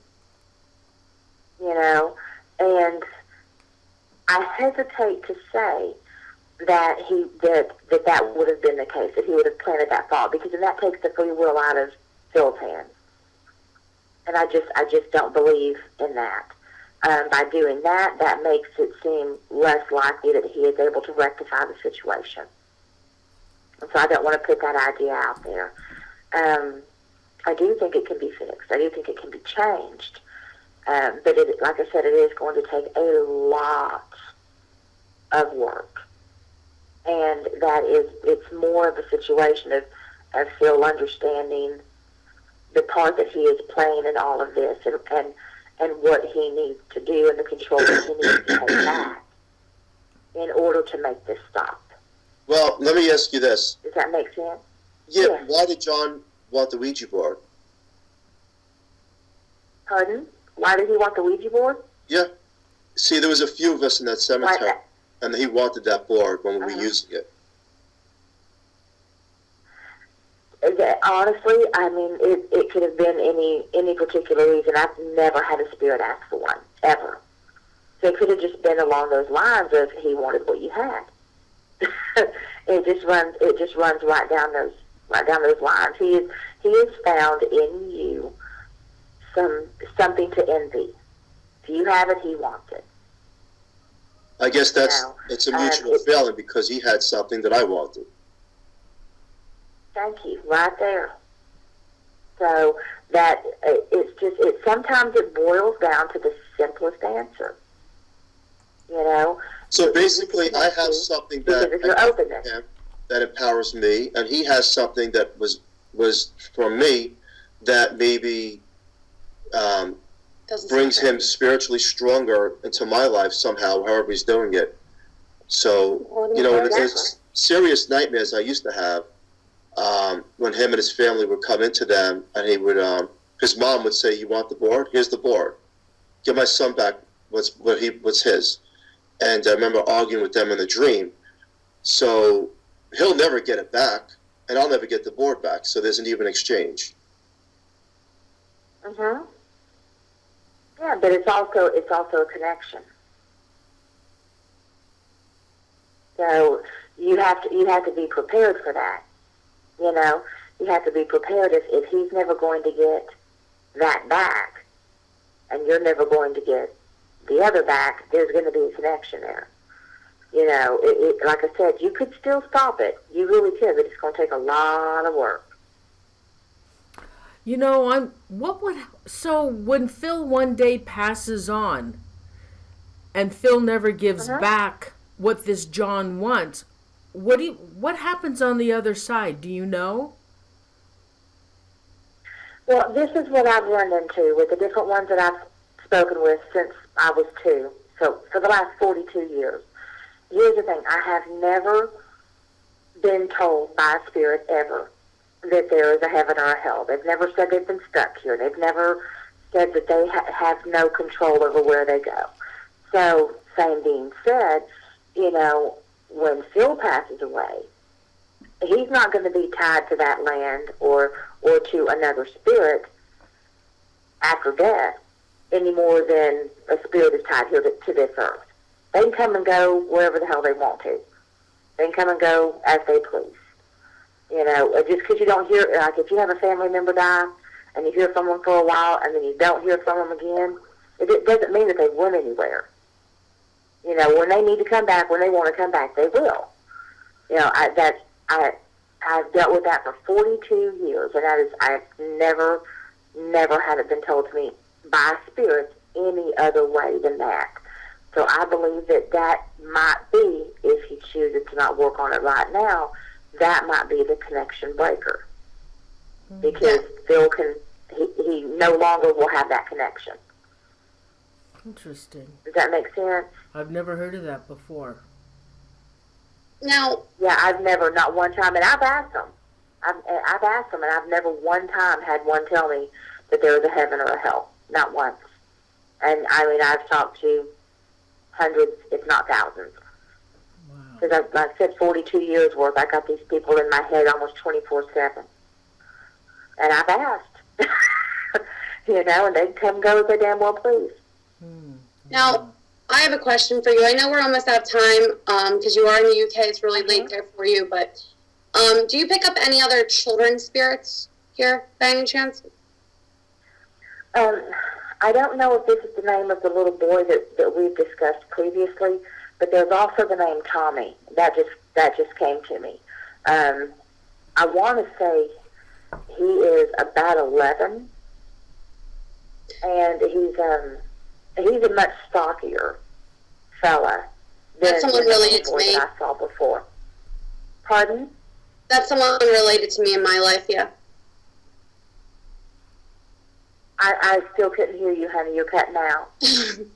And I hesitate to say that that would have been the case, that he would have planted that thought, because then that takes the free will out of Phil's hands. And I just don't believe in that. By doing that, that makes it seem less likely that he is able to rectify the situation. And so I don't want to put that idea out there. I do think it can be fixed. I do think it can be changed. But like I said, it is going to take a lot of work. And it's more of a situation of Phil understanding the part that he is playing in all of this and what he needs to do and the control that he needs to take back in order to make this stop. Well, let me ask you this. Does that make sense? Yeah, Yes. Why did John want the Ouija board? Pardon? Why did he want the Ouija board? Yeah. See, there was a few of us in that cemetery, Why- and he wanted that board when we were using it. Honestly, I mean, it could have been any particular reason. I've never had a spirit ask for one, ever. So it could have just been along those lines of he wanted what you had. It just runs right down those lines. He has found in you something to envy. If you have it, he wants it. I guess it's a mutual feeling because he had something that I wanted. Thank you, right there. So that sometimes it boils down to the simplest answer. So basically, I have something that empowers me, and he has something that was from me that maybe brings him spiritually stronger into my life somehow, however he's doing it. So, there's serious nightmares I used to have when him and his family would come into them, and he would, his mom would say, "You want the board? Here's the board. Give my son back what's his." And I remember arguing with them in the dream. So he'll never get it back, and I'll never get the board back. So there's an even exchange. Mhm. Yeah, but it's also a connection. So you have to be prepared for that. You have to be prepared if he's never going to get that back, and you're never going to get the other back. There's going to be a connection there. Like I said, you could still stop it. You really could, but it's going to take a lot of work. So when Phil one day passes on and Phil never gives back what this John wants, what happens on the other side? Do you know? Well, this is what I've run into with the different ones that I've spoken with since I was 2. So for the last 42 years. Here's the thing. I have never been told by a spirit ever that there is a heaven or a hell. They've never said they've been stuck here. They've never said that they have no control over where they go. So, same being said, when Phil passes away, he's not going to be tied to that land or to another spirit after death any more than a spirit is tied here to this earth. They can come and go wherever the hell they want to. They can come and go as they please. Just because you don't hear, like if you have a family member die and you hear from them for a while and then you don't hear from them again, it doesn't mean that they went anywhere. When they need to come back, when they want to come back, they will. I've dealt with that for 42 years, and I've never had it been told to me by spirits any other way than that. So I believe that might be, if he chooses to not work on it right now, that might be the connection breaker. Because Phil he no longer will have that connection. Interesting. Does that make sense? I've never heard of that before. Now, Yeah, I've never, not one time, and I've asked them. I've asked them, and I've never one time had one tell me that there was a heaven or a hell. Not once. And I mean, I've talked to hundreds, if not thousands. Wow. Because I've said 42 years worth. I got these people in my head almost 24/7. And I've asked. And they'd come go as they damn well please. now, I have a question for you. I know we're almost out of time because you are in the UK. It's really late there for you. But do you pick up any other children's spirits here by any chance? I don't know if this is the name of the little boy that we've discussed previously, but there's also the name Tommy. That just came to me. I want to say he is about 11, and he's a much stockier fella than That's someone related to me. that I saw before. Pardon? That's someone related to me in my life, yeah. I still couldn't hear you, honey. You're cutting out.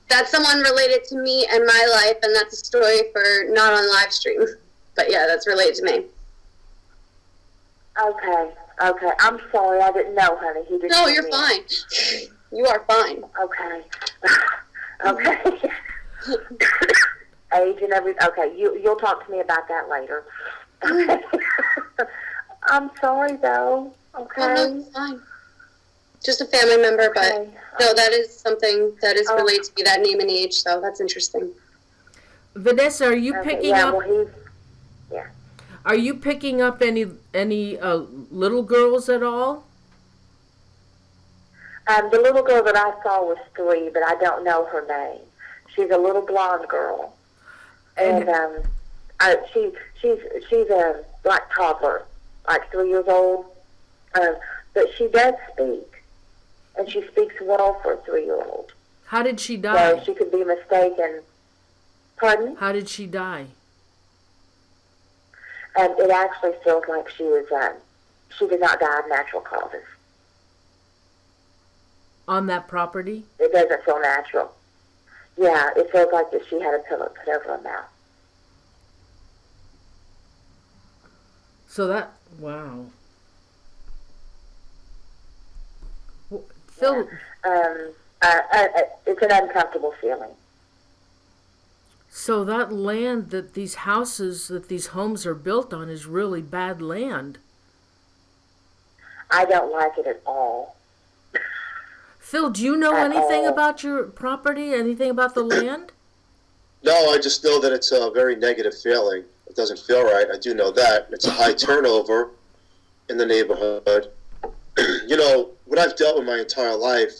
That's someone related to me and my life, and that's a story for not on live stream. But yeah, that's related to me. Okay. I'm sorry. I didn't know, honey. He just No, you're fine. You are fine. Okay. Okay. Age and everything. Okay, you'll talk to me about that later. Okay. I'm sorry, though. Okay. Oh, no, it's fine. Just a family member, but Okay. no, that is something that is related to me, that name and age, so that's interesting. Vanessa, are you picking up? Well, Are you picking up any little girls at all? the little girl that I saw was 3, but I don't know her name. She's a little blonde girl, and she's a like toddler, like 3 years old, but she does speak, and she speaks well for a 3-year-old. How did she die? So she could be mistaken. Pardon? How did she die? And it actually feels like she did not die of natural causes. On that property? It doesn't feel natural. Yeah, it feels like that she had a pillow put over her mouth. So wow. Phil, It's an uncomfortable feeling. so that land that these houses, that these homes are built on is really bad land. I don't like it at all. Phil, do you know At anything all. about your property? Anything about the land? No, I just know that it's a very negative feeling. It doesn't feel right. I do know that. It's a high turnover in the neighborhood. What I've dealt with my entire life,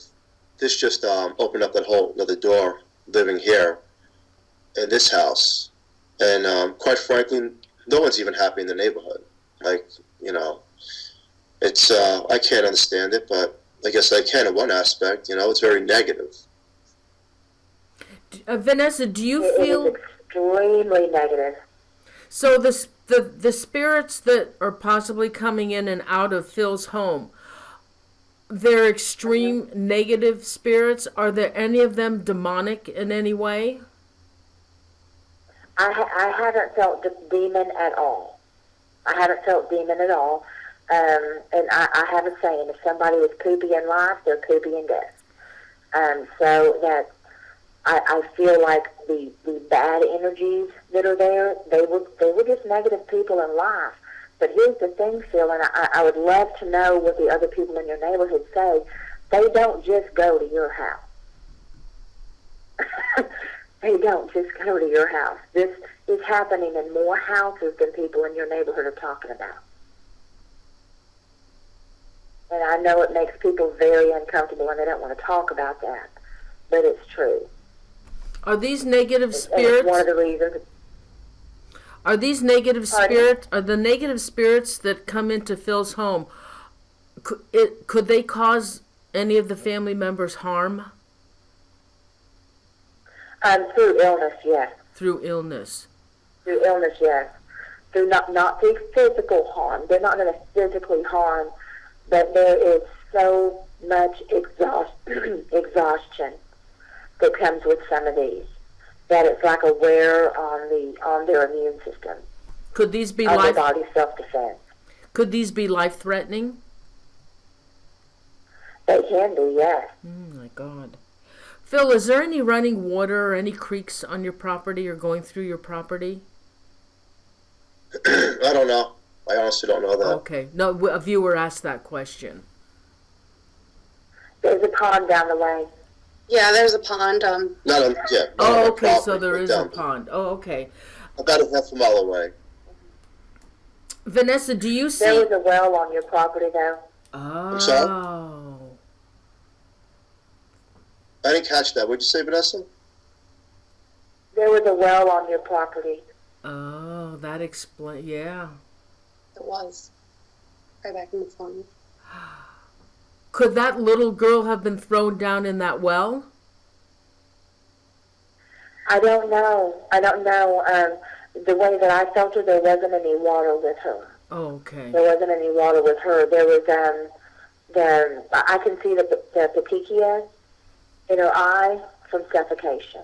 this just opened up that whole another door living here in this house. And quite frankly, no one's even happy in the neighborhood. It's, I can't understand it, but I guess I can in one aspect. It's very negative. Vanessa, do you It feel... is extremely negative. So the spirits that are possibly coming in and out of Phil's home, they're extreme negative spirits. Are there any of them demonic in any way? I haven't felt the demon at all. I haven't felt demon at all. And I have a saying, if somebody is poopy in life, they're poopy in death. So that I feel like the bad energies that are there, they were just negative people in life. But here's the thing, Phil, and I would love to know what the other people in your neighborhood say. They don't just go to your house. They don't just go to your house. This is happening in more houses than people in your neighborhood are talking about. And I know it makes people very uncomfortable, and they don't want to talk about that. But it's true. Are these negative And spirits? it's one of the reasons. Are these negative Pardon? spirits? Are the negative spirits that come into Phil's home? Could they cause any of the family members harm? Through illness, yes. Through illness. Through illness, yes. Through not through physical harm. They're not going to physically harm, but there is so much exhaustion that comes with some of these that it's like a wear on their immune system. Could these be their body's self-defense. Could these be life-threatening? They can be, yes. My God. Phil, is there any running water or any creeks on your property or going through your property? I don't know. I honestly don't know that. Okay. No, a viewer asked that question. There's a pond down the way. Yeah, there's a pond. Oh, okay, so there is a pond. Oh, okay. About a half a mile away. Vanessa, do you see... There was a well on your property, though. Oh. I'm sorry? I didn't catch that. What'd you say, Vanessa? There was a well on your property. Oh, that explains... Yeah. It was. Right back in the farm. Could that little girl have been thrown down in that well? I don't know. The way that I felt her, there wasn't any water with her. Oh, okay. There wasn't any water with her. There was, I can see the petechia in her eye from suffocation.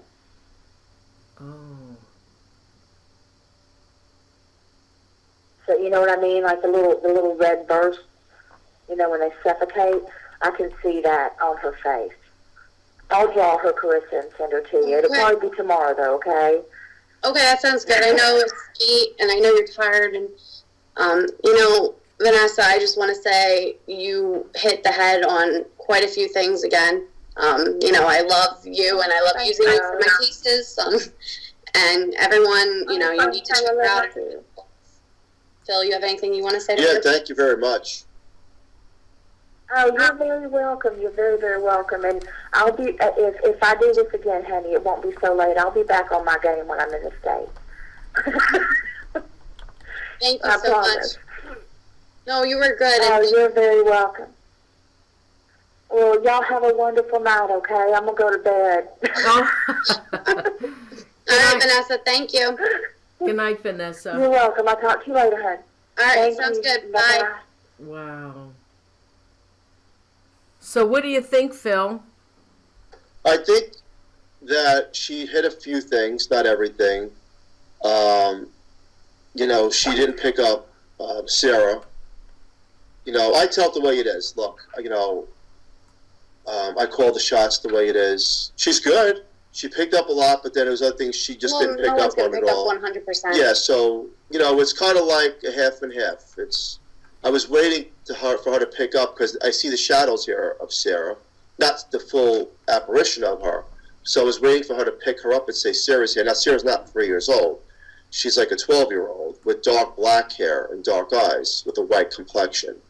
Oh. So you know what I mean? Like the little red burst, when they suffocate, I can see that on her face. I'll draw her, Carissa, and send her to you. It'll probably be tomorrow, though, okay? Okay, that sounds good. I know it's late, and I know you're tired, and, Vanessa, I just want to say you hit the head on quite a few things again. I love you, and I love using you for my cases, and everyone, you need to check out. Phil, you have anything you want to say to Yeah, her? thank you very much. Oh, you're very welcome. You're very, very welcome. And I'll be, if I do this again, honey, it won't be so late. I'll be back on my game when I'm in the States. Thank you so much. No, you were good. Oh, you're very welcome. Well, y'all have a wonderful night, okay? I'm going to go to bed. All right, Vanessa, thank you. Good night, Vanessa. You're welcome. I'll talk to you later, hon. All right, Thank sounds you. good. Bye-bye. Bye. Wow. So what do you think, Phil? I think that she hit a few things, not everything. She didn't pick up Sarah. I tell it the way it is. Look, I call the shots the way it is. She's good. She picked up a lot, but then there was other things she just didn't pick up on at all. 100%. Yeah, so, it's kind of like a half and half. I was waiting for her to pick up because I see the shadows here of Sarah, not the full apparition of her. So I was waiting for her to pick her up and say, Sarah's here. Now, Sarah's not 3 years old. She's like a 12-year-old with dark black hair and dark eyes with a white complexion.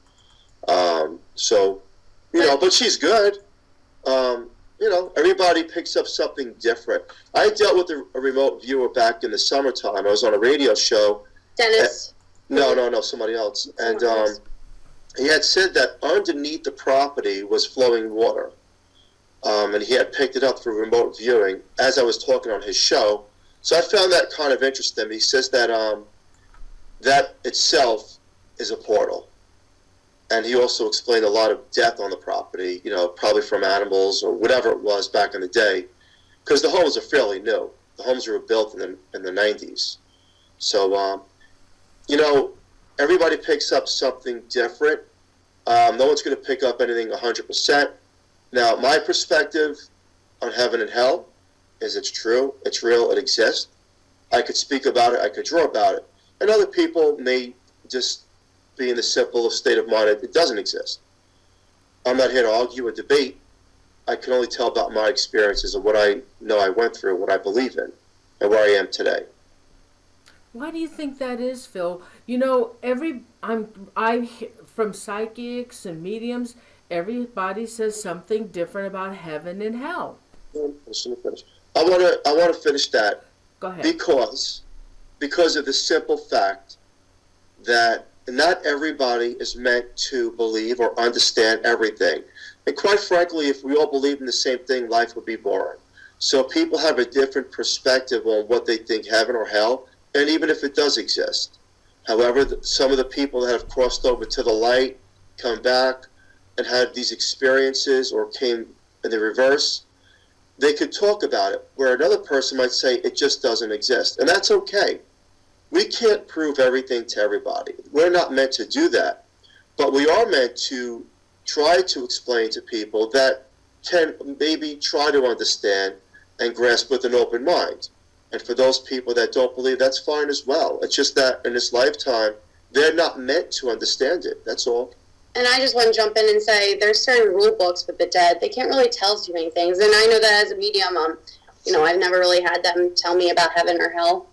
But she's good. Everybody picks up something different. I dealt with a remote viewer back in the summertime. I was on a radio show. Dennis? No, somebody else. And he had said that underneath the property was flowing water. And he had picked it up through remote viewing as I was talking on his show. So I found that kind of interesting. He says that that itself is a portal. And he also explained a lot of death on the property, probably from animals or whatever it was back in the day. Because the homes are fairly new. The homes were built in the 90s. So, everybody picks up something different. No one's going to pick up anything 100%. Now, my perspective on heaven and hell is it's true, it's real, it exists. I could speak about it, I could draw about it. And other people may just be in the simple state of mind that it doesn't exist. I'm not here to argue or debate. I can only tell about my experiences of what I know I went through, what I believe in, and where I am today. Why do you think that is, Phil? From psychics and mediums, everybody says something different about heaven and hell. I want to finish that. Go ahead. Because of the simple fact that not everybody is meant to believe or understand everything. And quite frankly, if we all believed in the same thing, life would be boring. So people have a different perspective on what they think heaven or hell, and even if it does exist. However, some of the people that have crossed over to the light, come back, and had these experiences or came in the reverse, they could talk about it, where another person might say it just doesn't exist. And that's okay. We can't prove everything to everybody. We're not meant to do that. But we are meant to try to explain to people that can maybe try to understand and grasp with an open mind. And for those people that don't believe, that's fine as well. It's just that in this lifetime, they're not meant to understand it. That's all. And I just want to jump in and say there's certain rule books with the dead. They can't really tell us too many things. And I know that as a medium, I've never really had them tell me about heaven or hell.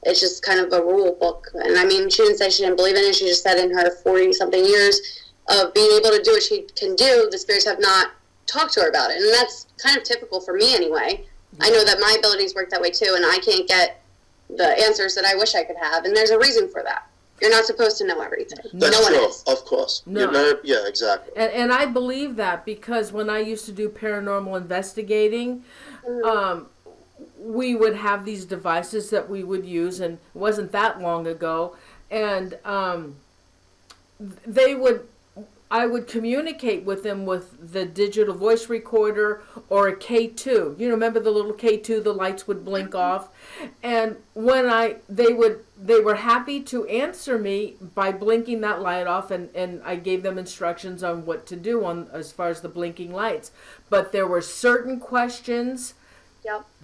It's just kind of a rule book. And I mean, she didn't say she didn't believe in it. She just said in her 40-something years of being able to do what she can do, the spirits have not talked to her about it. And that's kind of typical for me anyway. I know that my abilities work that way too, and I can't get the answers that I wish I could have. And there's a reason for that. You're not supposed to know everything. That's no true, one is. of course. No. Yeah, exactly. And I believe that because when I used to do paranormal investigating, we would have these devices that we would use, and it wasn't that long ago, and I would communicate with them with the digital voice recorder or a K2. You remember the little K2, the lights would blink off. And when they were happy to answer me by blinking that light off, and I gave them instructions on what to do on as far as the blinking lights. But there were certain questions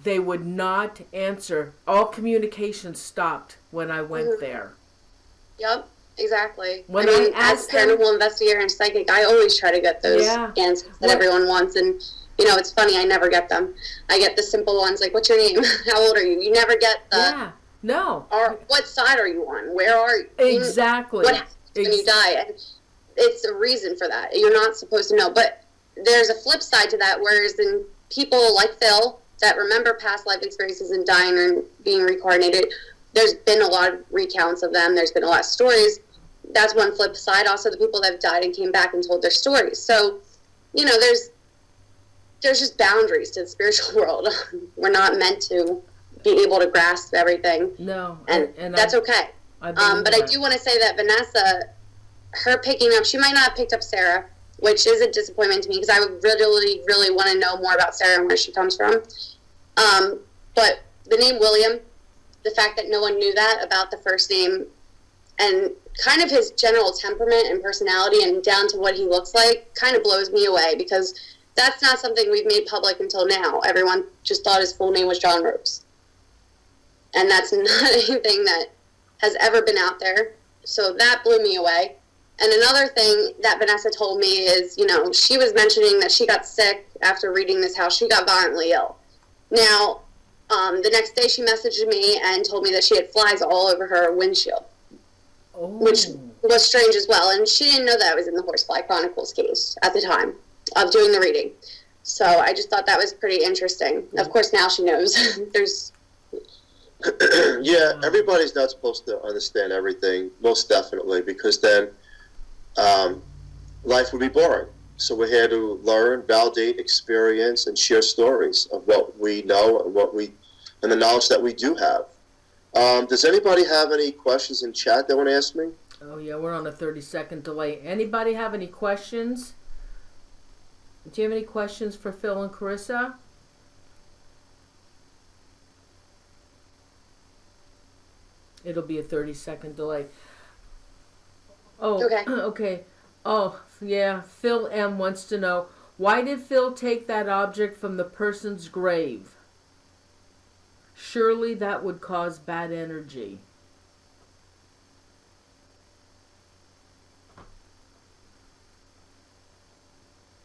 they would not answer. All communication stopped when I went there. Yep. Exactly. When I as a paranormal investigator and psychic, I always try to get those answers that everyone wants. And, it's funny, I never get them. I get the simple ones, like, what's your name? How old are you? You never get the, no. Or what side are you on? Where are you? Exactly. What happens when you die? And it's a reason for that. You're not supposed to know. But there's a flip side to that, whereas in people like Phil that remember past life experiences and dying or being reincarnated, there's been a lot of recounts of them. There's been a lot of stories. That's one flip side. Also, the people that have died and came back and told their stories. So, there's just boundaries to the spiritual world. We're not meant to be able to grasp everything. No. And that's okay. But I do want to say that Vanessa, her picking up, she might not have picked up Sarah, which is a disappointment to me because I would really, really want to know more about Sarah and where she comes from. But the name William, the fact that no one knew that about the first name, and kind of his general temperament and personality and down to what he looks like kind of blows me away because that's not something we've made public until now. Everyone just thought his full name was John Ropes. And that's not anything that has ever been out there. So that blew me away. And another thing that Vanessa told me is, she was mentioning that she got sick after reading this house. She got violently ill. Now, the next day she messaged me and told me that she had flies all over her windshield, which was strange as well. And she didn't know that I was in the Horsefly Chronicles case at the time of doing the reading. So I just thought that was pretty interesting. Of course, now she knows. Yeah, everybody's not supposed to understand everything, most definitely, because then life would be boring. So we're here to learn, validate, experience, and share stories of what we know and the knowledge that we do have. Does anybody have any questions in chat they want to ask me? Oh, yeah, we're on a 30-second delay. Anybody have any questions? Do you have any questions for Phil and Carissa? It'll be a 30-second delay. Oh, Okay. Okay. Oh, yeah. Phil M. wants to know, why did Phil take that object from the person's grave? Surely that would cause bad energy.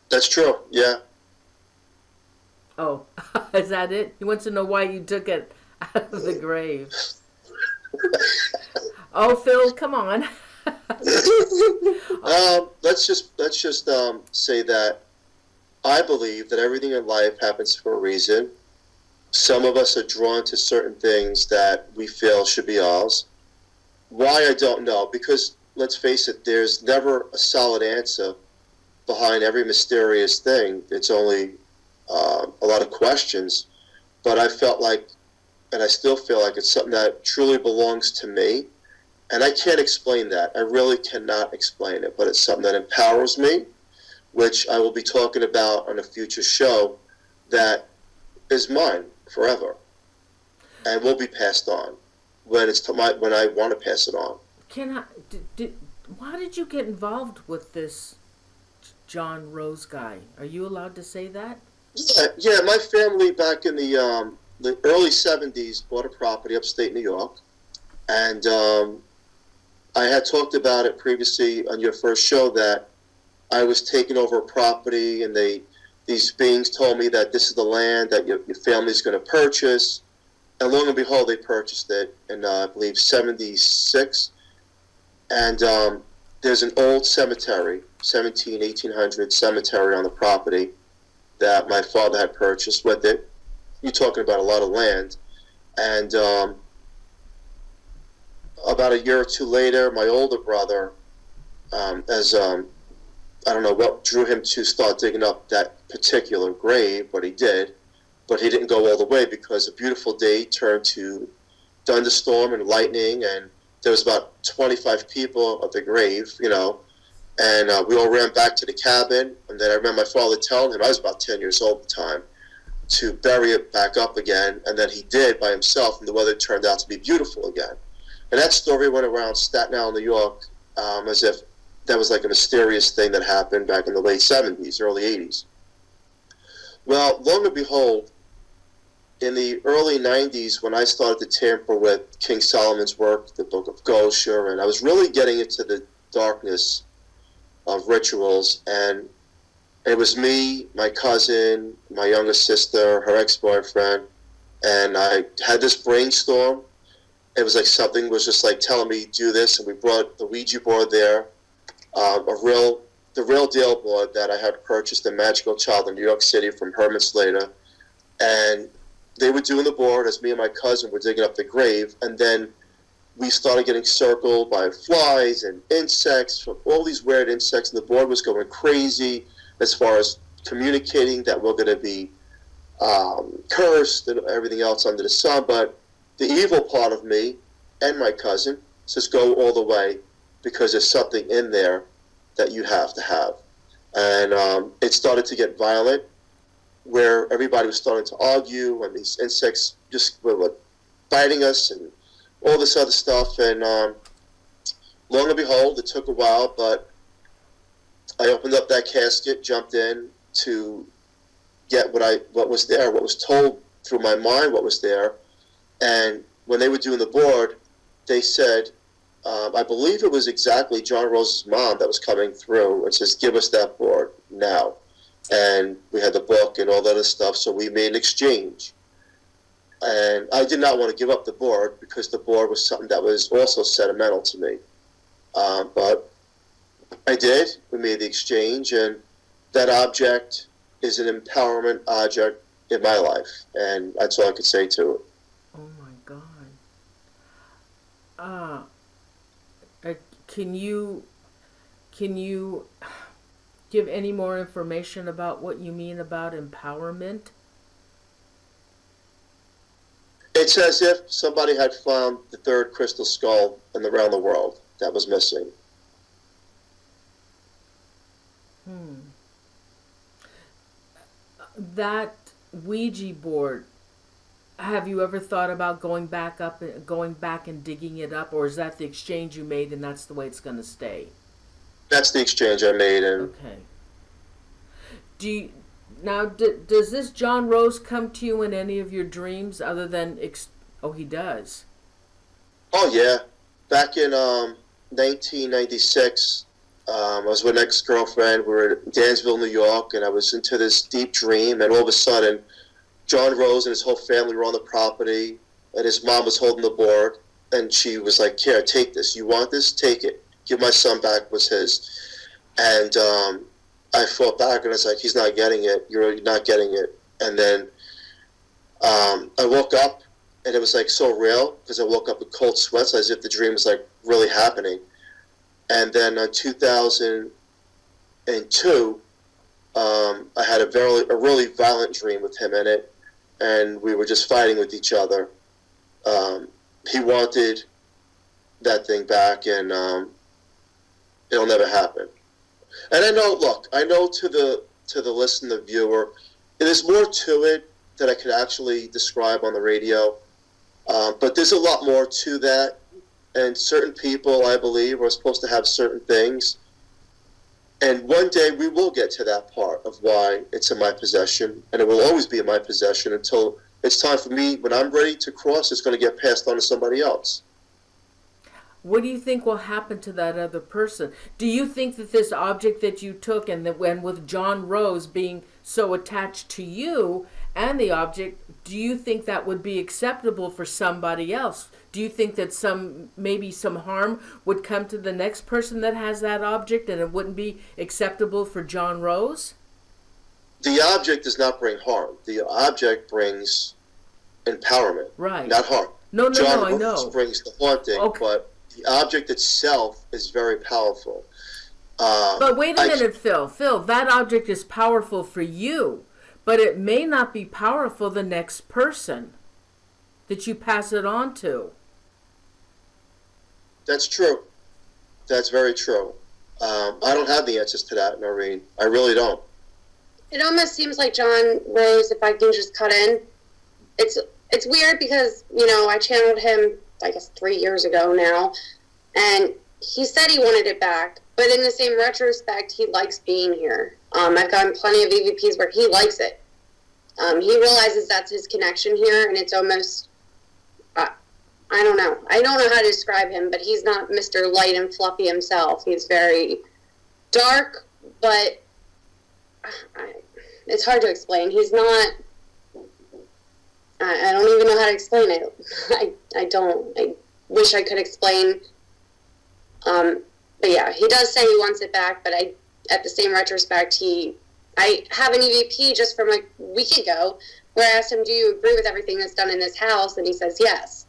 That's true, yeah. Oh, is that it? He wants to know why you took it out of the grave. Oh, Phil, come on. Let's just say that I believe that everything in life happens for a reason. Some of us are drawn to certain things that we feel should be ours. Why, I don't know, because let's face it, there's never a solid answer behind every mysterious thing. It's only a lot of questions. but I felt like, and I still feel like, it's something that truly belongs to me. And I can't explain that. I really cannot explain it, but it's something that empowers me, which I will be talking about on a future show, that is mine forever and will be passed on when when I want to pass it on. Why did you get involved with this John Rose guy? Are you allowed to say that? Yeah. My family back in the early 70s bought a property upstate New York, and I had talked about it previously on your first show that I was taking over a property, and these beings told me that this is the land that your family's going to purchase. And lo and behold, they purchased it in, I believe, 76. And there's an old cemetery, 1800 cemetery on the property that my father had purchased with it. You're talking about a lot of land. And about a year or two later, my older brother, I don't know what drew him to start digging up that particular grave, but he did. But he didn't go all the way because a beautiful day turned to thunderstorm and lightning, and there was about 25 people at the grave, and we all ran back to the cabin. And then I remember my father telling him, I was about 10 years old at the time, to bury it back up again, and then he did by himself, and the weather turned out to be beautiful again. And that story went around Staten Island, New York, as if that was like a mysterious thing that happened back in the late 70s, early 80s. Well, lo and behold, in the early 90s, when I started to tamper with King Solomon's work, the Book of Gosher, and I was really getting into the darkness of rituals, and it was me, my cousin, my younger sister, her ex-boyfriend, and I had this brainstorm. It was like something was just like telling me, do this, and we brought the Ouija board there, the real deal board that I had purchased in Magical Child in New York City from Herman Slater, and they were doing the board as me and my cousin were digging up the grave, and then we started getting circled by flies and insects, all these weird insects, and the board was going crazy as far as communicating that we're going to be cursed and everything else under the sun. But the evil part of me and my cousin says go all the way, because there's something in there that you have to have. And it started to get violent, where everybody was starting to argue, and these insects just were biting us and all this other stuff. And lo and behold, it took a while, but I opened up that casket, jumped in to get what was there, what was told through my mind, what was there. And when they were doing the board, they said, I believe it was exactly John Rose's mom that was coming through and says, give us that board now. And we had the book and all that other stuff, so we made an exchange. And I did not want to give up the board, because the board was something that was also sentimental to me. But I did. We made the exchange, and that object is an empowerment object in my life, and that's all I could say to it. Oh my God. Can you give any more information about what you mean about empowerment? It's as if somebody had found the third crystal skull around the world that was missing. That Ouija board, have you ever thought about going back and digging it up, or is that the exchange you made and that's the way it's going to stay? That's the exchange I made. And okay. Does this John Rose come to you in any of your dreams other than oh, he does? Oh yeah, back in 1996, I was with an ex-girlfriend. We were in Dansville, New York, and I was into this deep dream, and all of a sudden, John Rose and his whole family were on the property, and his mom was holding the board, and she was like, here, take this. You want this? Take it. Give my son back what's his. And I fought back, and I was like, he's not getting it. You're not getting it. And then I woke up, and it was like so real, because I woke up with cold sweats as if the dream was like really happening. And then in 2002, I had a really violent dream with him in it. and we were just fighting with each other. He wanted that thing back, and it'll never happen. And I know, look, I know to the listener, the viewer, there's more to it that I could actually describe on the radio. But there's a lot more to that. And certain people, I believe, are supposed to have certain things. And one day we will get to that part of why it's in my possession. And it will always be in my possession until it's time for me, when I'm ready to cross, it's going to get passed on to somebody else. What do you think will happen to that other person? Do you think that this object that you took, and that when with John Rose being so attached to you and the object, do you think that would be acceptable for somebody else? Do you think that maybe some harm would come to the next person that has that object, and it wouldn't be acceptable for John Rose? The object does not bring harm. The object brings empowerment, right? Not harm. John Rose I know. brings the haunting, okay. But the object itself is very powerful. But wait a minute, Phil. Phil, that object is powerful for you, but it may not be powerful the next person that you pass it on to. That's true. That's very true. I don't have the answers to that, Noreen. I really don't. It almost seems like John Rose, if I can just cut in, it's weird because, I channeled him, I guess, 3 years ago now, and he said he wanted it back, but in the same retrospect, he likes being here. I've gotten plenty of EVPs where he likes it. He realizes that's his connection here, and it's almost, I don't know. I don't know how to describe him, but he's not Mr. Light and Fluffy himself. He's very dark, but it's hard to explain. He's not, I don't even know how to explain it. I don't. I wish I could explain. But yeah, he does say he wants it back, but at the same retrospect, I have an EVP just from a week ago where I asked him, do you agree with everything that's done in this house? And he says, yes.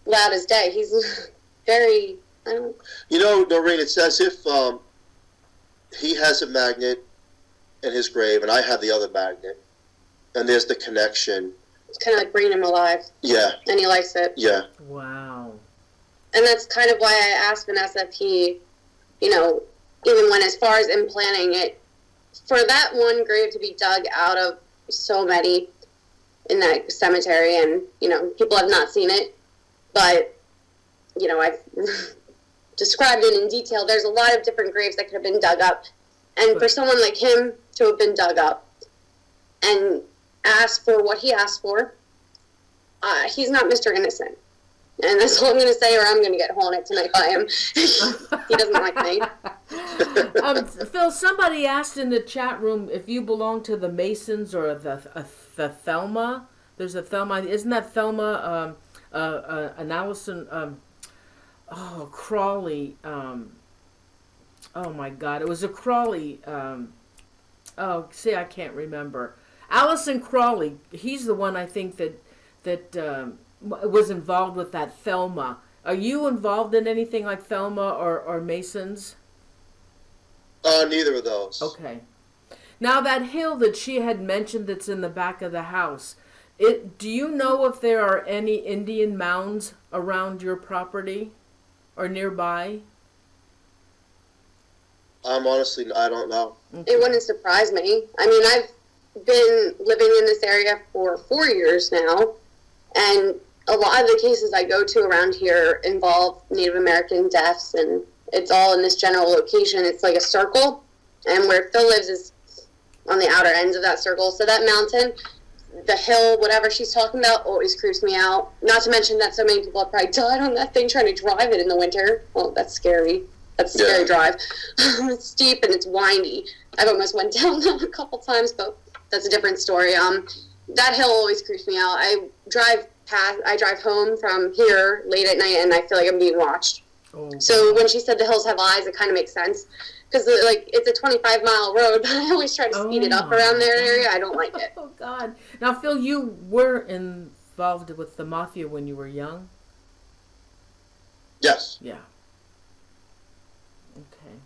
Loud as day. He's very, I don't know. Noreen, it's as if he has a magnet in his grave and I have the other magnet. And there's the connection. It's kind of like bringing him alive. Yeah. And he likes it. Yeah. Wow. And that's kind of why I asked Vanessa if he, even went as far as implanting it, for that one grave to be dug out of so many in that cemetery, and, people have not seen it, but, I've described it in detail. There's a lot of different graves that could have been dug up, and for someone like him to have been dug up and asked for what he asked for, he's not Mr. Innocent. And that's all I'm going to say, or I'm going to get haunted tonight by him. He doesn't like me. Phil, somebody asked in the chat room if you belong to the Masons or the Thelma. There's a Thelma. Isn't that Thelma? An Allison. Crawley. Oh my God! It was a Crawley. I can't remember. Allison Crawley. He's the one I think that was involved with that Thelma. Are you involved in anything like Thelma or Masons? Neither of those. Okay. Now that hill that she had mentioned that's in the back of the house, do you know if there are any Indian mounds around your property or nearby? Honestly, I don't know. Okay. It wouldn't surprise me. I mean, I've been living in this area for 4 years now, and a lot of the cases I go to around here involve Native American deaths, and it's all in this general location. It's like a circle, and where Phil lives is on the outer ends of that circle. So that mountain, the hill, whatever she's talking about, always creeps me out. Not to mention that so many people have probably died on that thing trying to drive it in the winter. Well, that's scary. That's a scary drive. It's steep and it's windy. I've almost went down that a couple times, but that's a different story. That hill always creeps me out. I drive home from here late at night, and I feel like I'm being watched. Oh, so when she said the hills have eyes, it kind of makes sense. Because, it's a 25-mile road, but I always try to speed it up around their area. I don't like it. Oh, God. Now, Phil, you were involved with the mafia when you were young? Yes. Yeah. Okay.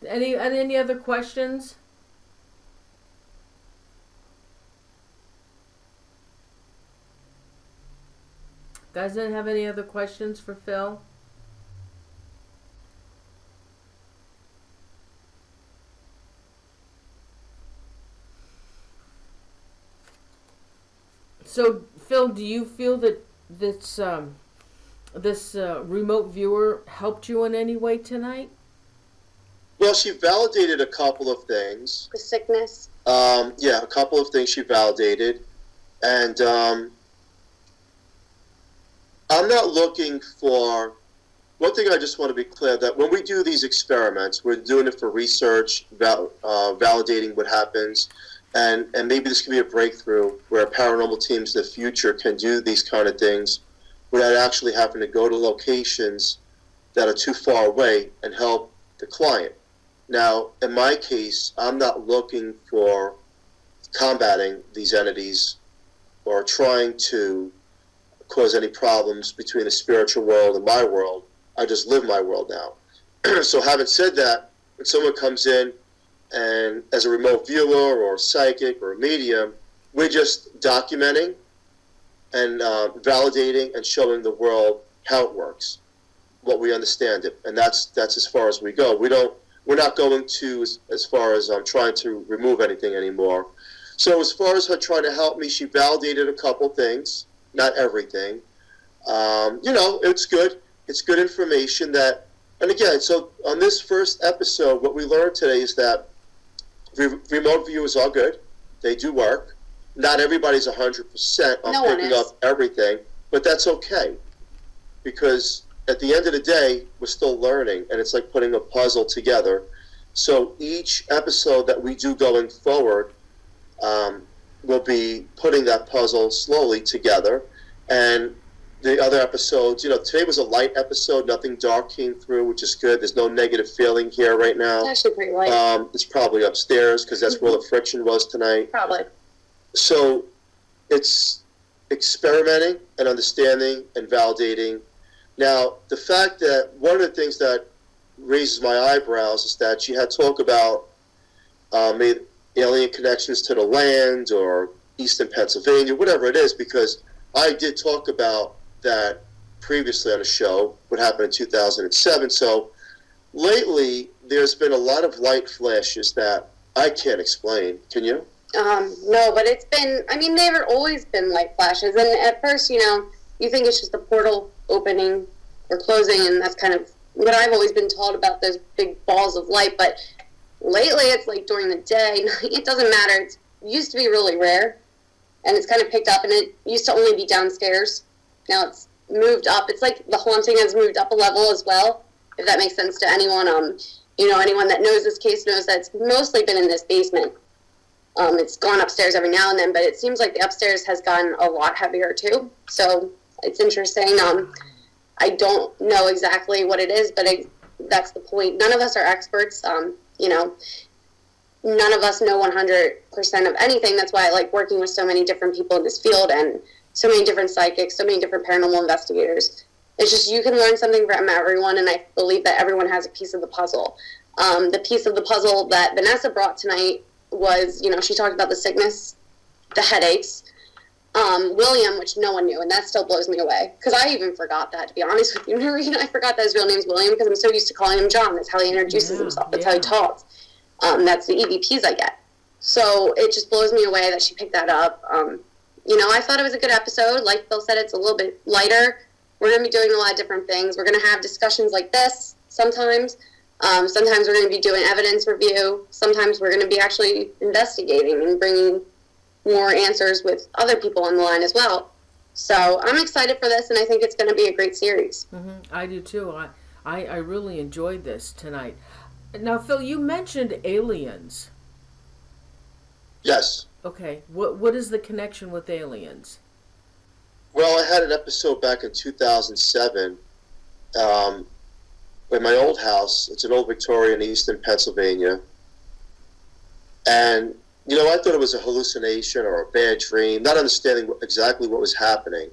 Any other questions? Guys, didn't have any other questions for Phil? So, Phil, do you feel that this remote viewer helped you in any way tonight? Well, she validated a couple of things. The sickness. Yeah, a couple of things she validated. And I'm not looking for... One thing I just want to be clear, that when we do these experiments, we're doing it for research, validating what happens, and maybe this could be a breakthrough where paranormal teams in the future can do these kind of things without actually having to go to locations that are too far away and help the client. Now, in my case, I'm not looking for combating these entities or trying to cause any problems between the spiritual world and my world. I just live my world now. So having said that, when someone comes in and as a remote viewer or psychic or a medium, we're just documenting and validating and showing the world how it works, what we understand it, and that's as far as we go. We're not going to as far as trying to remove anything anymore. So as far as her trying to help me, she validated a couple things, not everything. It's good. It's good information that, and again, so on this first episode, what we learned today is that remote viewers are good. They do work. Not everybody's 100% on picking up everything, but that's okay. Because at the end of the day, we're still learning, and it's like putting a puzzle together. So each episode that we do going forward, we'll be putting that puzzle slowly together. And the other episodes, today was a light episode. Nothing dark came through, which is good. There's no negative feeling here right now. It's actually pretty light. It's probably upstairs because that's where the friction was tonight. Probably. So it's experimenting and understanding and validating. Now, the fact that one of the things that raises my eyebrows is that she had talk about alien connections to the land or Eastern Pennsylvania, whatever it is, because I did talk about that previously on a show, what happened in 2007. So lately, there's been a lot of light flashes that I can't explain. Can you? No, but it's been, they've always been light flashes. And at first, you think it's just a portal opening or closing, and that's kind of what I've always been taught about those big balls of light. But lately, it's like during the day, it doesn't matter. It used to be really rare, and it's kind of picked up, and it used to only be downstairs. Now it's moved up. It's like the haunting has moved up a level as well, if that makes sense to anyone. Anyone that knows this case knows that it's mostly been in this basement. It's gone upstairs every now and then, but it seems like the upstairs has gotten a lot heavier too. So it's interesting. I don't know exactly what it is, but that's the point. None of us are experts. None of us know 100% of anything. That's why I like working with so many different people in this field and so many different psychics, so many different paranormal investigators. It's just you can learn something from everyone, and I believe that everyone has a piece of the puzzle. The piece of the puzzle that Vanessa brought tonight was, she talked about the sickness, the headaches. William, which no one knew, and that still blows me away, because I even forgot that, to be honest with you, Noreen. I forgot that his real name's William because I'm so used to calling him John. That's how he introduces himself. That's how he talks. That's the EVPs I get. So it just blows me away that she picked that up. I thought it was a good episode. Like Phil said, it's a little bit lighter. We're going to be doing a lot of different things. We're going to have discussions like this sometimes. Sometimes we're going to be doing evidence review. Sometimes we're going to be actually investigating and bringing more answers with other people on the line as well. So I'm excited for this, and I think it's going to be a great series. Mm-hmm. I do too. I really enjoyed this tonight. Now, Phil, you mentioned aliens. Yes. Okay. What is the connection with aliens? Well, I had an episode back in 2007 in my old house. It's an old Victorian, Eastern Pennsylvania. And, I thought it was a hallucination or a bad dream, not understanding exactly what was happening,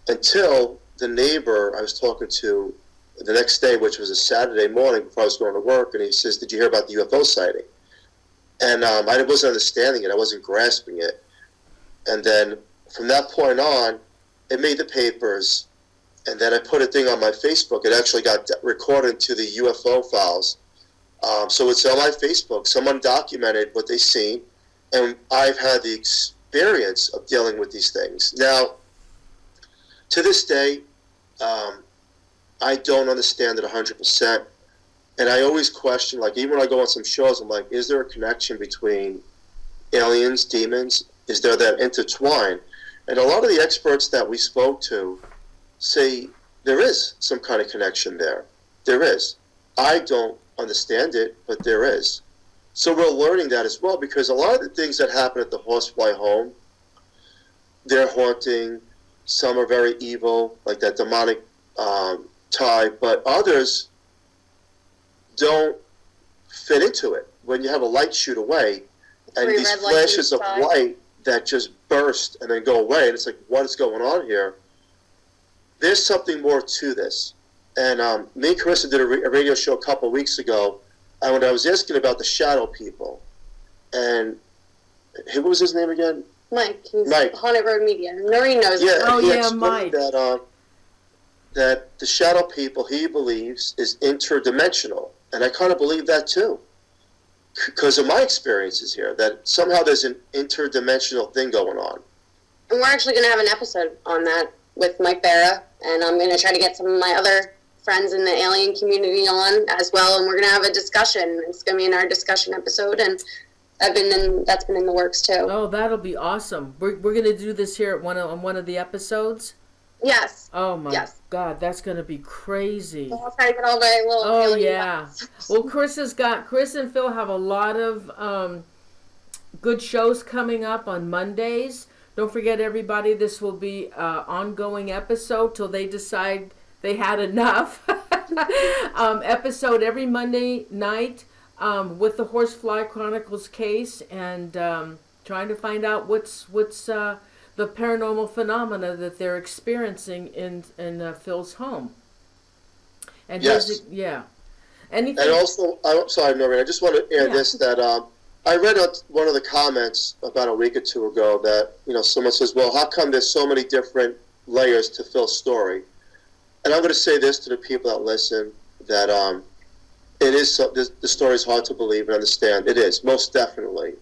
until the neighbor I was talking to the next day, which was a Saturday morning before I was going to work, and he says, "Did you hear about the UFO sighting?" And I wasn't understanding it. I wasn't grasping it. And then from that point on, it made the papers. and then I put a thing on my Facebook. It actually got recorded to the UFO files. So it's on my Facebook. Someone documented what they seen, and I've had the experience of dealing with these things. Now, to this day, I don't understand it 100%. And I always question, like, even when I go on some shows, I'm like, is there a connection between aliens, demons? Is there that intertwine? And a lot of the experts that we spoke to say there is some kind of connection there. There is. I don't understand it, but there is. So we're learning that as well, because a lot of the things that happen at the Horsefly home, they're haunting. Some are very evil, like that demonic type, but others don't fit into it. When you have a light shoot away, and these flashes of light that just burst and then go away, and it's like, what is going on here? There's something more to this. And me and Carissa did a radio show a couple of weeks ago, and when I was asking about the shadow people, and what was his name again? Mike. He's Mike. Haunted Road Media. Noreen knows Yeah, him. he yeah, explained Mike. That the shadow people, he believes, is interdimensional. And I kind of believe that too, because of my experiences here, that somehow there's an interdimensional thing going on. And we're actually going to have an episode on that with Mike Barra, and I'm going to try to get some of my other friends in the alien community on as well, and we're going to have a discussion. It's going to be in our discussion episode, and that's been in the works too. Oh, that'll be awesome. We're going to do this here on one of the episodes? Yes. Oh my Yes. God, that's going to be crazy. So I'll try to get all my little Oh alien yeah. buttons. Well, Chris and Phil have a lot of good shows coming up on Mondays. Don't forget, everybody, this will be an ongoing episode till they decide they had enough. Episode every Monday night with the Horsefly Chronicles case, and trying to find out what's the paranormal phenomena that they're experiencing in Phil's home. And Yes. yeah. Anything? And also, I'm sorry, Noreen, I just want to add this, that I read one of the comments about a week or two ago that, someone says, well, how come there's so many different layers to Phil's story? And I'm going to say this to the people that listen, that it is the story is hard to believe and understand. It is, most definitely.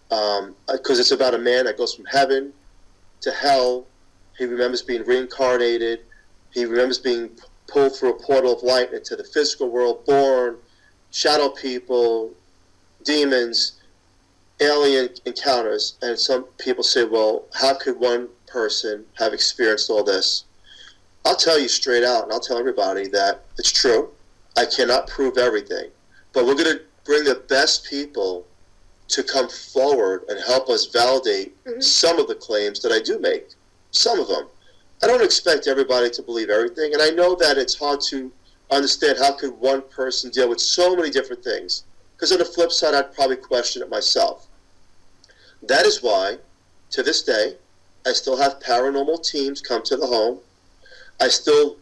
Because it's about a man that goes from heaven to hell. He remembers being reincarnated. He remembers being pulled through a portal of light into the physical world, born, shadow people, demons, alien encounters. And some people say, well, how could one person have experienced all this? I'll tell you straight out, and I'll tell everybody that it's true. I cannot prove everything. But we're going to bring the best people to come forward and help us validate some of the claims that I do make. Some of them. I don't expect everybody to believe everything, and I know that it's hard to understand how could one person deal with so many different things. Because on the flip side, I'd probably question it myself. That is why, to this day, I still have paranormal teams come to the home. I still,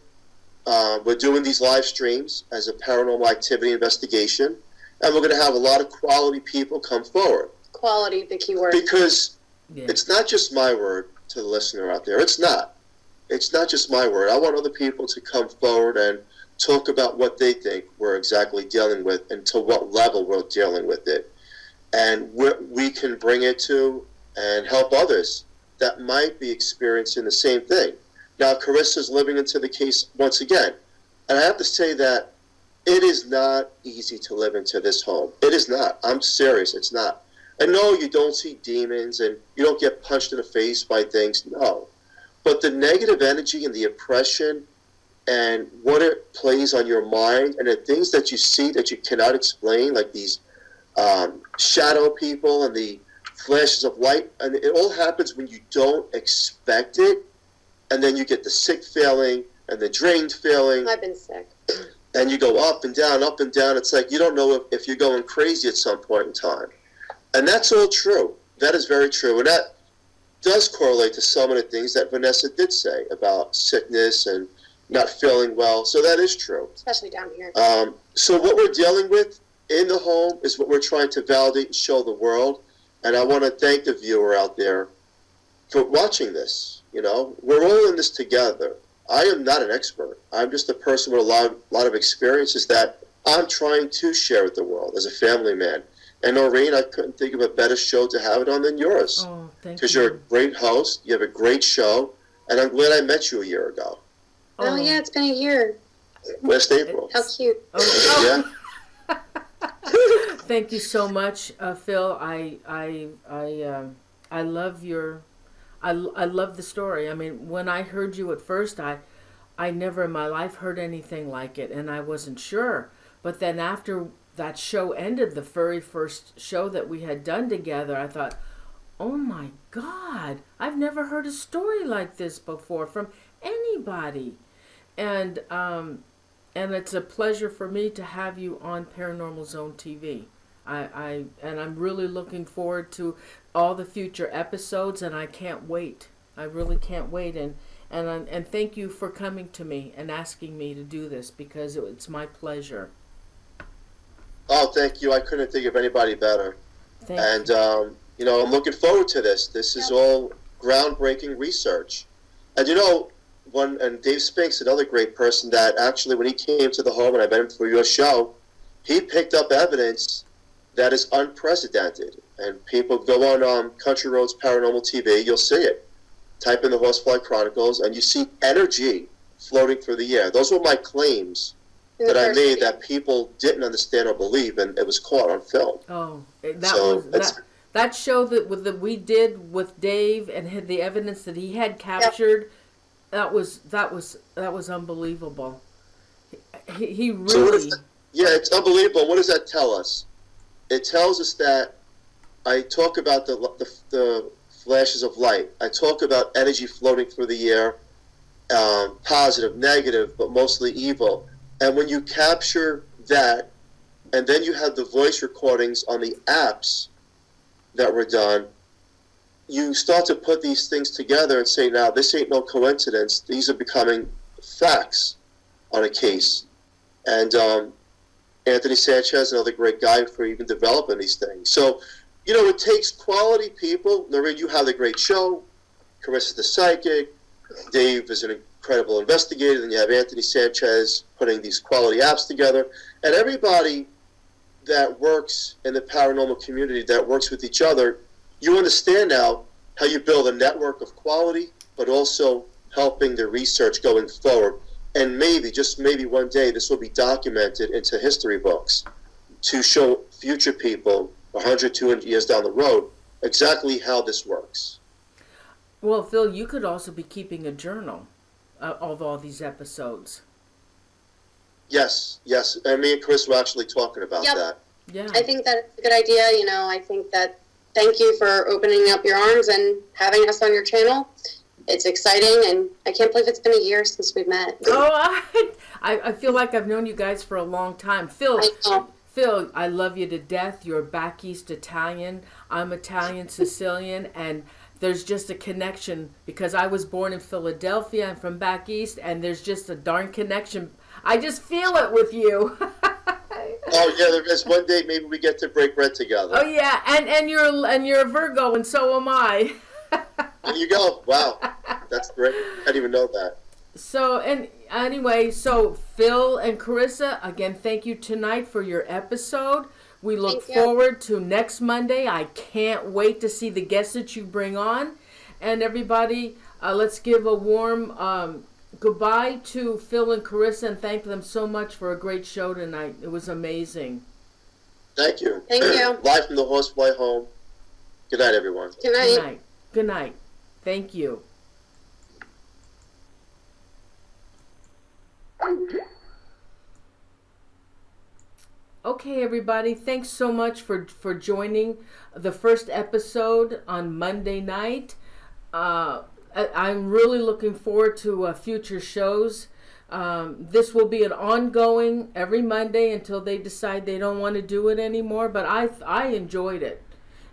we're doing these live streams as a paranormal activity investigation, and we're going to have a lot of quality people come forward. Quality, the key word. Because it's not just my word to the listener out there. It's not. It's not just my word. I want other people to come forward and talk about what they think we're exactly dealing with and to what level we're dealing with it. And we can bring it to and help others that might be experiencing the same thing. Now, Carissa's living into the case once again. And I have to say that it is not easy to live into this home. It is not. I'm serious. It's not. I know you don't see demons and you don't get punched in the face by things. No. But the negative energy and the oppression and what it plays on your mind and the things that you see that you cannot explain, like these shadow people and the flashes of light, and it all happens when you don't expect it, and then you get the sick feeling and the drained feeling. I've been sick. And you go up and down, up and down. It's like you don't know if you're going crazy at some point in time. And that's all true. That is very true. And that does correlate to some of the things that Vanessa did say about sickness and not feeling well. So that is true. Especially down here. So what we're dealing with in the home is what we're trying to validate and show the world. And I want to thank the viewer out there for watching this. We're all in this together. I am not an expert. I'm just a person with a lot of experiences that I'm trying to share with the world as a family man. And Noreen, I couldn't think of a better show to have it on than yours. Oh, thank you. Because you're a great host, you have a great show, and I'm glad I met you a year ago. Oh yeah, it's been a year. Last April. How cute. Oh. Yeah. Thank you so much, Phil. I love I love the story. I mean, when I heard you at first, I never in my life heard anything like it, and I wasn't sure. But then after that show ended, the very first show that we had done together, I thought, oh my God, I've never heard a story like this before from anybody. And it's a pleasure for me to have you on Paranormal Zone TV. And I'm really looking forward to all the future episodes, and I can't wait. I really can't wait. And thank you for coming to me and asking me to do this, because it's my pleasure. Oh, thank you. I couldn't think of anybody better. Thank you. You know, I'm looking forward to this. This is all groundbreaking research. And and Dave Spink's another great person that actually, when he came to the home and I met him for your show, he picked up evidence that is unprecedented. And people go on Country Roads Paranormal TV, you'll see it. Type in the Horsefly Chronicles, and you see energy floating through the air. Those were my claims that I made that people didn't understand or believe, and it was caught on film. Oh, that show that we did with Dave and had the evidence that he had captured. Yep. That was unbelievable. He really. So it's unbelievable. What does that tell us? It tells us that I talk about the flashes of light. I talk about energy floating through the air, positive, negative, but mostly evil. And when you capture that, and then you have the voice recordings on the apps that were done, you start to put these things together and say, now, this ain't no coincidence. These are becoming facts on a case. And Anthony Sanchez, another great guy for even developing these things. So, it takes quality people. Noreen, you have a great show. Carissa's the psychic. Dave is an incredible investigator. Then you have Anthony Sanchez putting these quality apps together. And everybody that works in the paranormal community, that works with each other, you understand now how you build a network of quality, but also helping the research going forward. And maybe, just maybe one day, this will be documented into history books to show future people 100, 200 years down the road exactly how this works. Well, Phil, you could also be keeping a journal of all these episodes. Yes. And me and Chris were actually talking about that. Yeah. I think that's a good idea. I think that thank you for opening up your arms and having us on your channel. It's exciting, and I can't believe it's been a year since we've met. Oh, I feel like I've known you guys for a long time. Phil, I love you to death. You're back east Italian. I'm Italian Sicilian, and there's just a connection because I was born in Philadelphia. I'm from back east, and there's just a darn connection. I just feel it with you. Oh yeah, there is. One day maybe we get to break bread together. Oh yeah, and you're a Virgo, and so am I. There you go. Wow, that's great. I didn't even know that. So, and anyway, Phil and Carissa, again, thank you tonight for your episode. We look forward to next Monday. I can't wait to see the guests that you bring on. And everybody, let's give a warm goodbye to Phil and Carissa and thank them so much for a great show tonight. It was amazing. Thank you. Thank you. Live from the Horsefly home. Good night, everyone. Good night. Good night. Good night. Thank you. Okay, everybody, thanks so much for joining the first episode on Monday night. I'm really looking forward to future shows. This will be an ongoing every Monday until they decide they don't want to do it anymore, but I enjoyed it.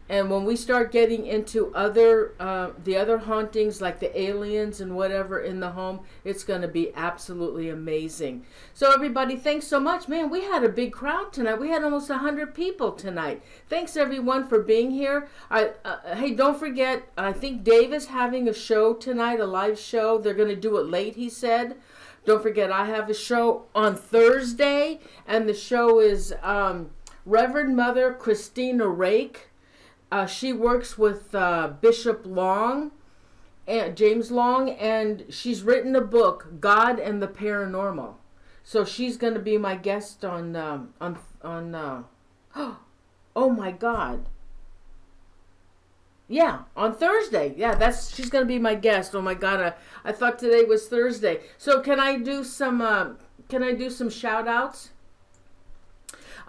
And when we start getting into the other hauntings, like the aliens and whatever in the home, it's going to be absolutely amazing. So everybody, thanks so much. Man, we had a big crowd tonight. We had almost 100 people tonight. Thanks everyone for being here. Hey, don't forget, I think Dave is having a show tonight, a live show. They're going to do it late, he said. Don't forget, I have a show on Thursday, and the show is Reverend Mother Christina Rake. She works with Bishop Long, and James Long, and she's written a book, God and the Paranormal. So she's going to be my guest on oh my God. Yeah, on Thursday. Yeah, she's going to be my guest. Oh my God, I thought today was Thursday. So can I do some shout outs?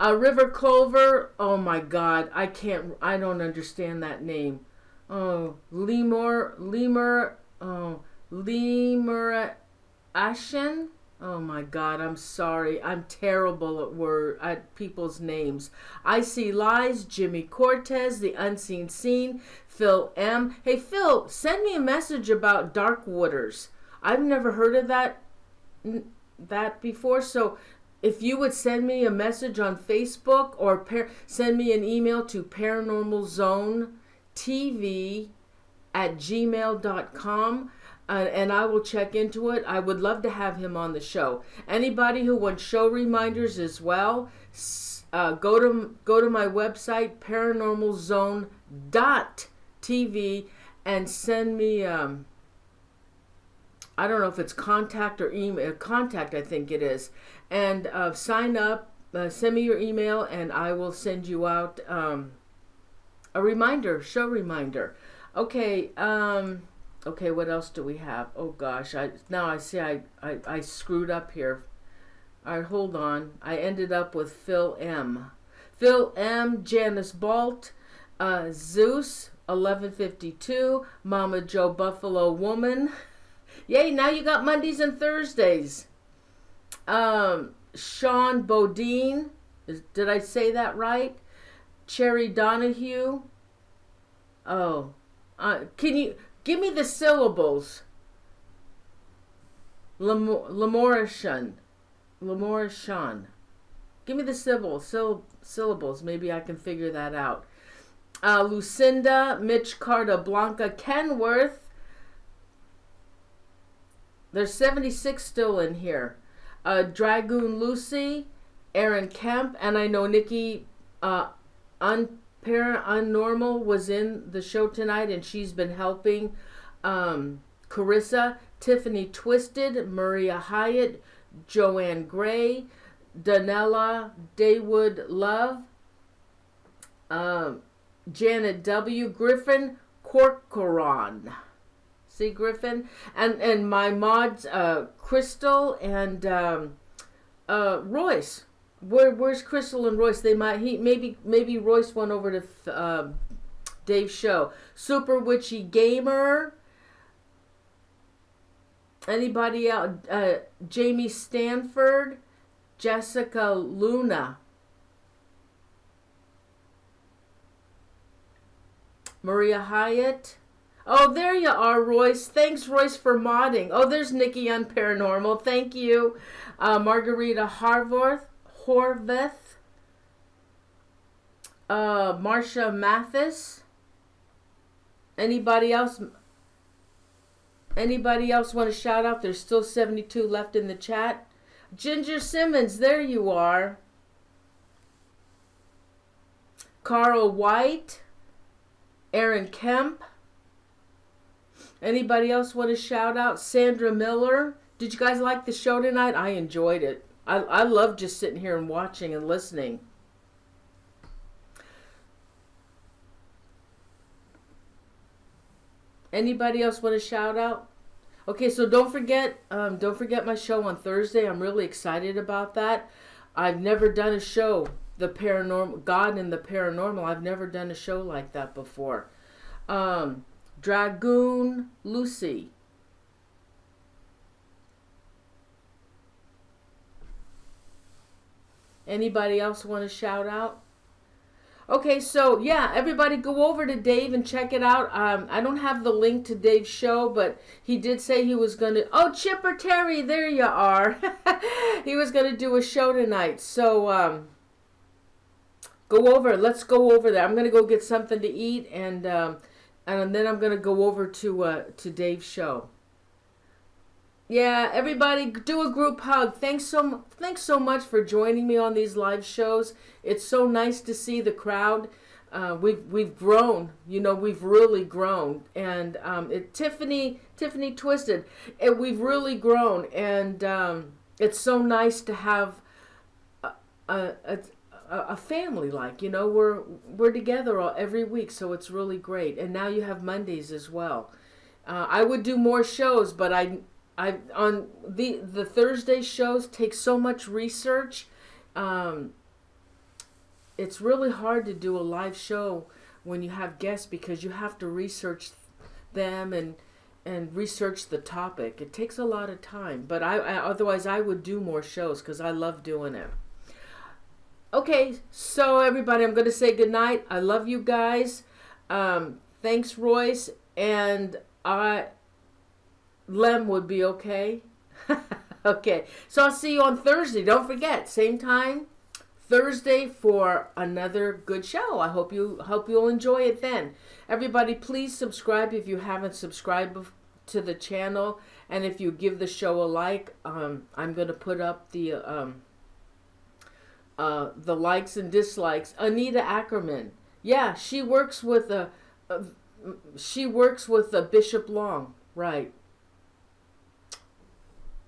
River Clover, oh my God, I don't understand that name. Oh, Lemur Ashen. Oh my God, I'm sorry. I'm terrible at people's names. I See Lies, Jimmy Cortez, The Unseen Scene, Phil M. Hey Phil, send me a message about Dark Waters. I've never heard of that before, so if you would send me a message on Facebook or send me an email to paranormalzonetv@gmail.com, and I will check into it. I would love to have him on the show. Anybody who wants show reminders as well, go to my website, paranormalzone.tv, and send me I don't know if it's contact or email. Contact, I think it is. And sign up, send me your email, and I will send you out a reminder, show reminder. Okay, okay, what else do we have? Oh gosh, I see I screwed up here. All right, hold on. I ended up with Phil M. Phil M, Janice Balt, Zeus, 1152, Mama Joe Buffalo Woman. Yay, now you got Mondays and Thursdays. Sean Bodine, did I say that right? Cherry Donahue. Oh, can you give me the syllables? Lamorishan. Give me the syllables. Maybe I can figure that out. Lucinda, Mitch Carta Blanca, Kenworth. There's 76 still in here. Dragoon Lucy, Aaron Kemp, and I know Nikki Unnormal was in the show tonight, and she's been helping. Carissa, Tiffany Twisted, Maria Hyatt, Joanne Gray, Danella Daywood Love, Janet W. Griffin, Corcoran. See, Griffin, and my mods, Crystal and Royce. Where's Crystal and Royce? Maybe Royce went over to Dave's show. Super Witchy Gamer. Anybody else? Jamie Stanford, Jessica Luna, Maria Hyatt. Oh, there you are, Royce. Thanks, Royce, for modding. Oh, there's Nikki on Paranormal. Thank you. Margarita Horvath. Marsha Mathis. Anybody else want to shout out? There's still 72 left in the chat. Ginger Simmons, there you are. Carl White. Aaron Kemp. Anybody else want to shout out? Sandra Miller. Did you guys like the show tonight? I enjoyed it. I love just sitting here and watching and listening. Anybody else want to shout out? Okay, so don't forget my show on Thursday. I'm really excited about that. I've never done a show, the paranormal, God and the Paranormal. I've never done a show like that before. Dragoon Lucy. Anybody else want to shout out? Okay, so yeah, everybody go over to Dave and check it out. I don't have the link to Dave's show, but he did say he was going to... Oh, Chipper Terry, there you are. He was going to do a show tonight. So go over. Let's go over there. I'm going to go get something to eat, and then I'm going to go over to Dave's show. Yeah, everybody do a group hug. Thanks so much for joining me on these live shows. It's so nice to see the crowd. We've grown, we've really grown. And Tiffany Twisted, we've really grown, and it's so nice to have a family, we're together every week, so it's really great. And now you have Mondays as well. I would do more shows, but I on the Thursday shows take so much research. It's really hard to do a live show when you have guests, because you have to research them and research the topic. It takes a lot of time, but otherwise I would do more shows because I love doing it. Okay, so everybody, I'm going to say goodnight. I love you guys. Thanks, Royce, and Lem would be okay. Okay, so I'll see you on Thursday. Don't forget, same time, Thursday, for another good show. I hope you'll enjoy it then. Everybody, please subscribe if you haven't subscribed to the channel, and if you give the show a like, I'm going to put up the likes and dislikes. Anita Ackerman, yeah, she works with Bishop Long, right?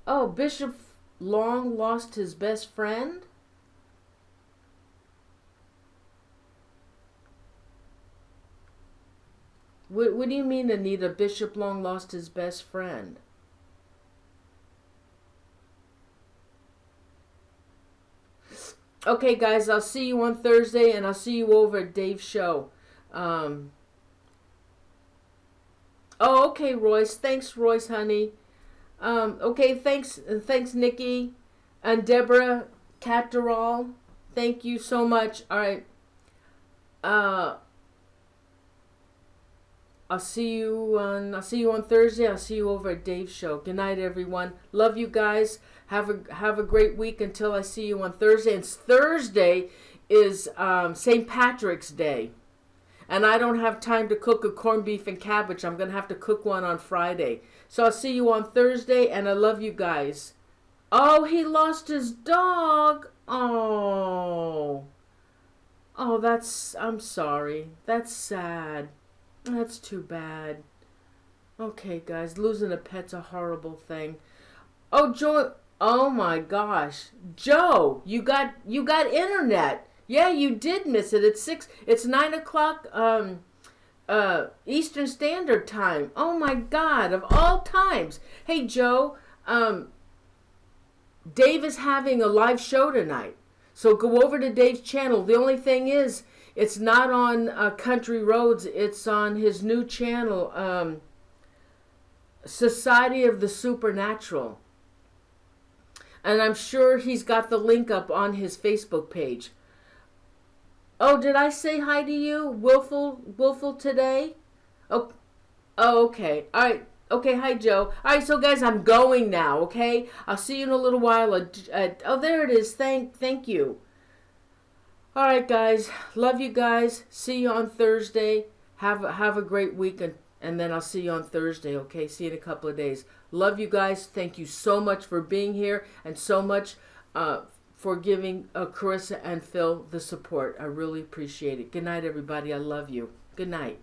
Oh, Bishop Long lost his best friend? What do you mean, Anita? Bishop Long lost his best friend? Okay, guys, I'll see you on Thursday, and I'll see you over at Dave's show. Oh, okay, Royce. Thanks, Royce, honey. Okay, thanks, Nikki and Deborah Catterall. Thank you so much. All right. I'll see you on Thursday. I'll see you over at Dave's show. Good night, everyone. Love you guys. Have a great week until I see you on Thursday. And Thursday is St. Patrick's Day. And I don't have time to cook a corned beef and cabbage. I'm going to have to cook one on Friday. So I'll see you on Thursday, and I love you guys. Oh, he lost his dog. Oh, I'm sorry. That's sad. That's too bad. Okay, guys, losing a pet's a horrible thing. Oh, Joe. Oh my gosh, Joe, you got internet. Yeah, you did miss it. It's 9 o'clock Eastern Standard Time. Oh my God, of all times. Hey, Joe, Dave is having a live show tonight. So go over to Dave's channel. The only thing is, it's not on Country Roads. It's on his new channel, Society of the Supernatural. And I'm sure he's got the link up on his Facebook page. Oh, did I say hi to you, Willful today? Oh, okay. All right. Okay, hi, Joe. All right, so guys, I'm going now, okay? I'll see you in a little while. Oh, there it is. Thank you. All right, guys. Love you guys. See you on Thursday. Have a great week, and then I'll see you on Thursday, okay? See you in a couple of days. Love you guys. Thank you so much for being here, and so much for giving Carissa and Phil the support. I really appreciate it. Good night, everybody. I love you. Good night.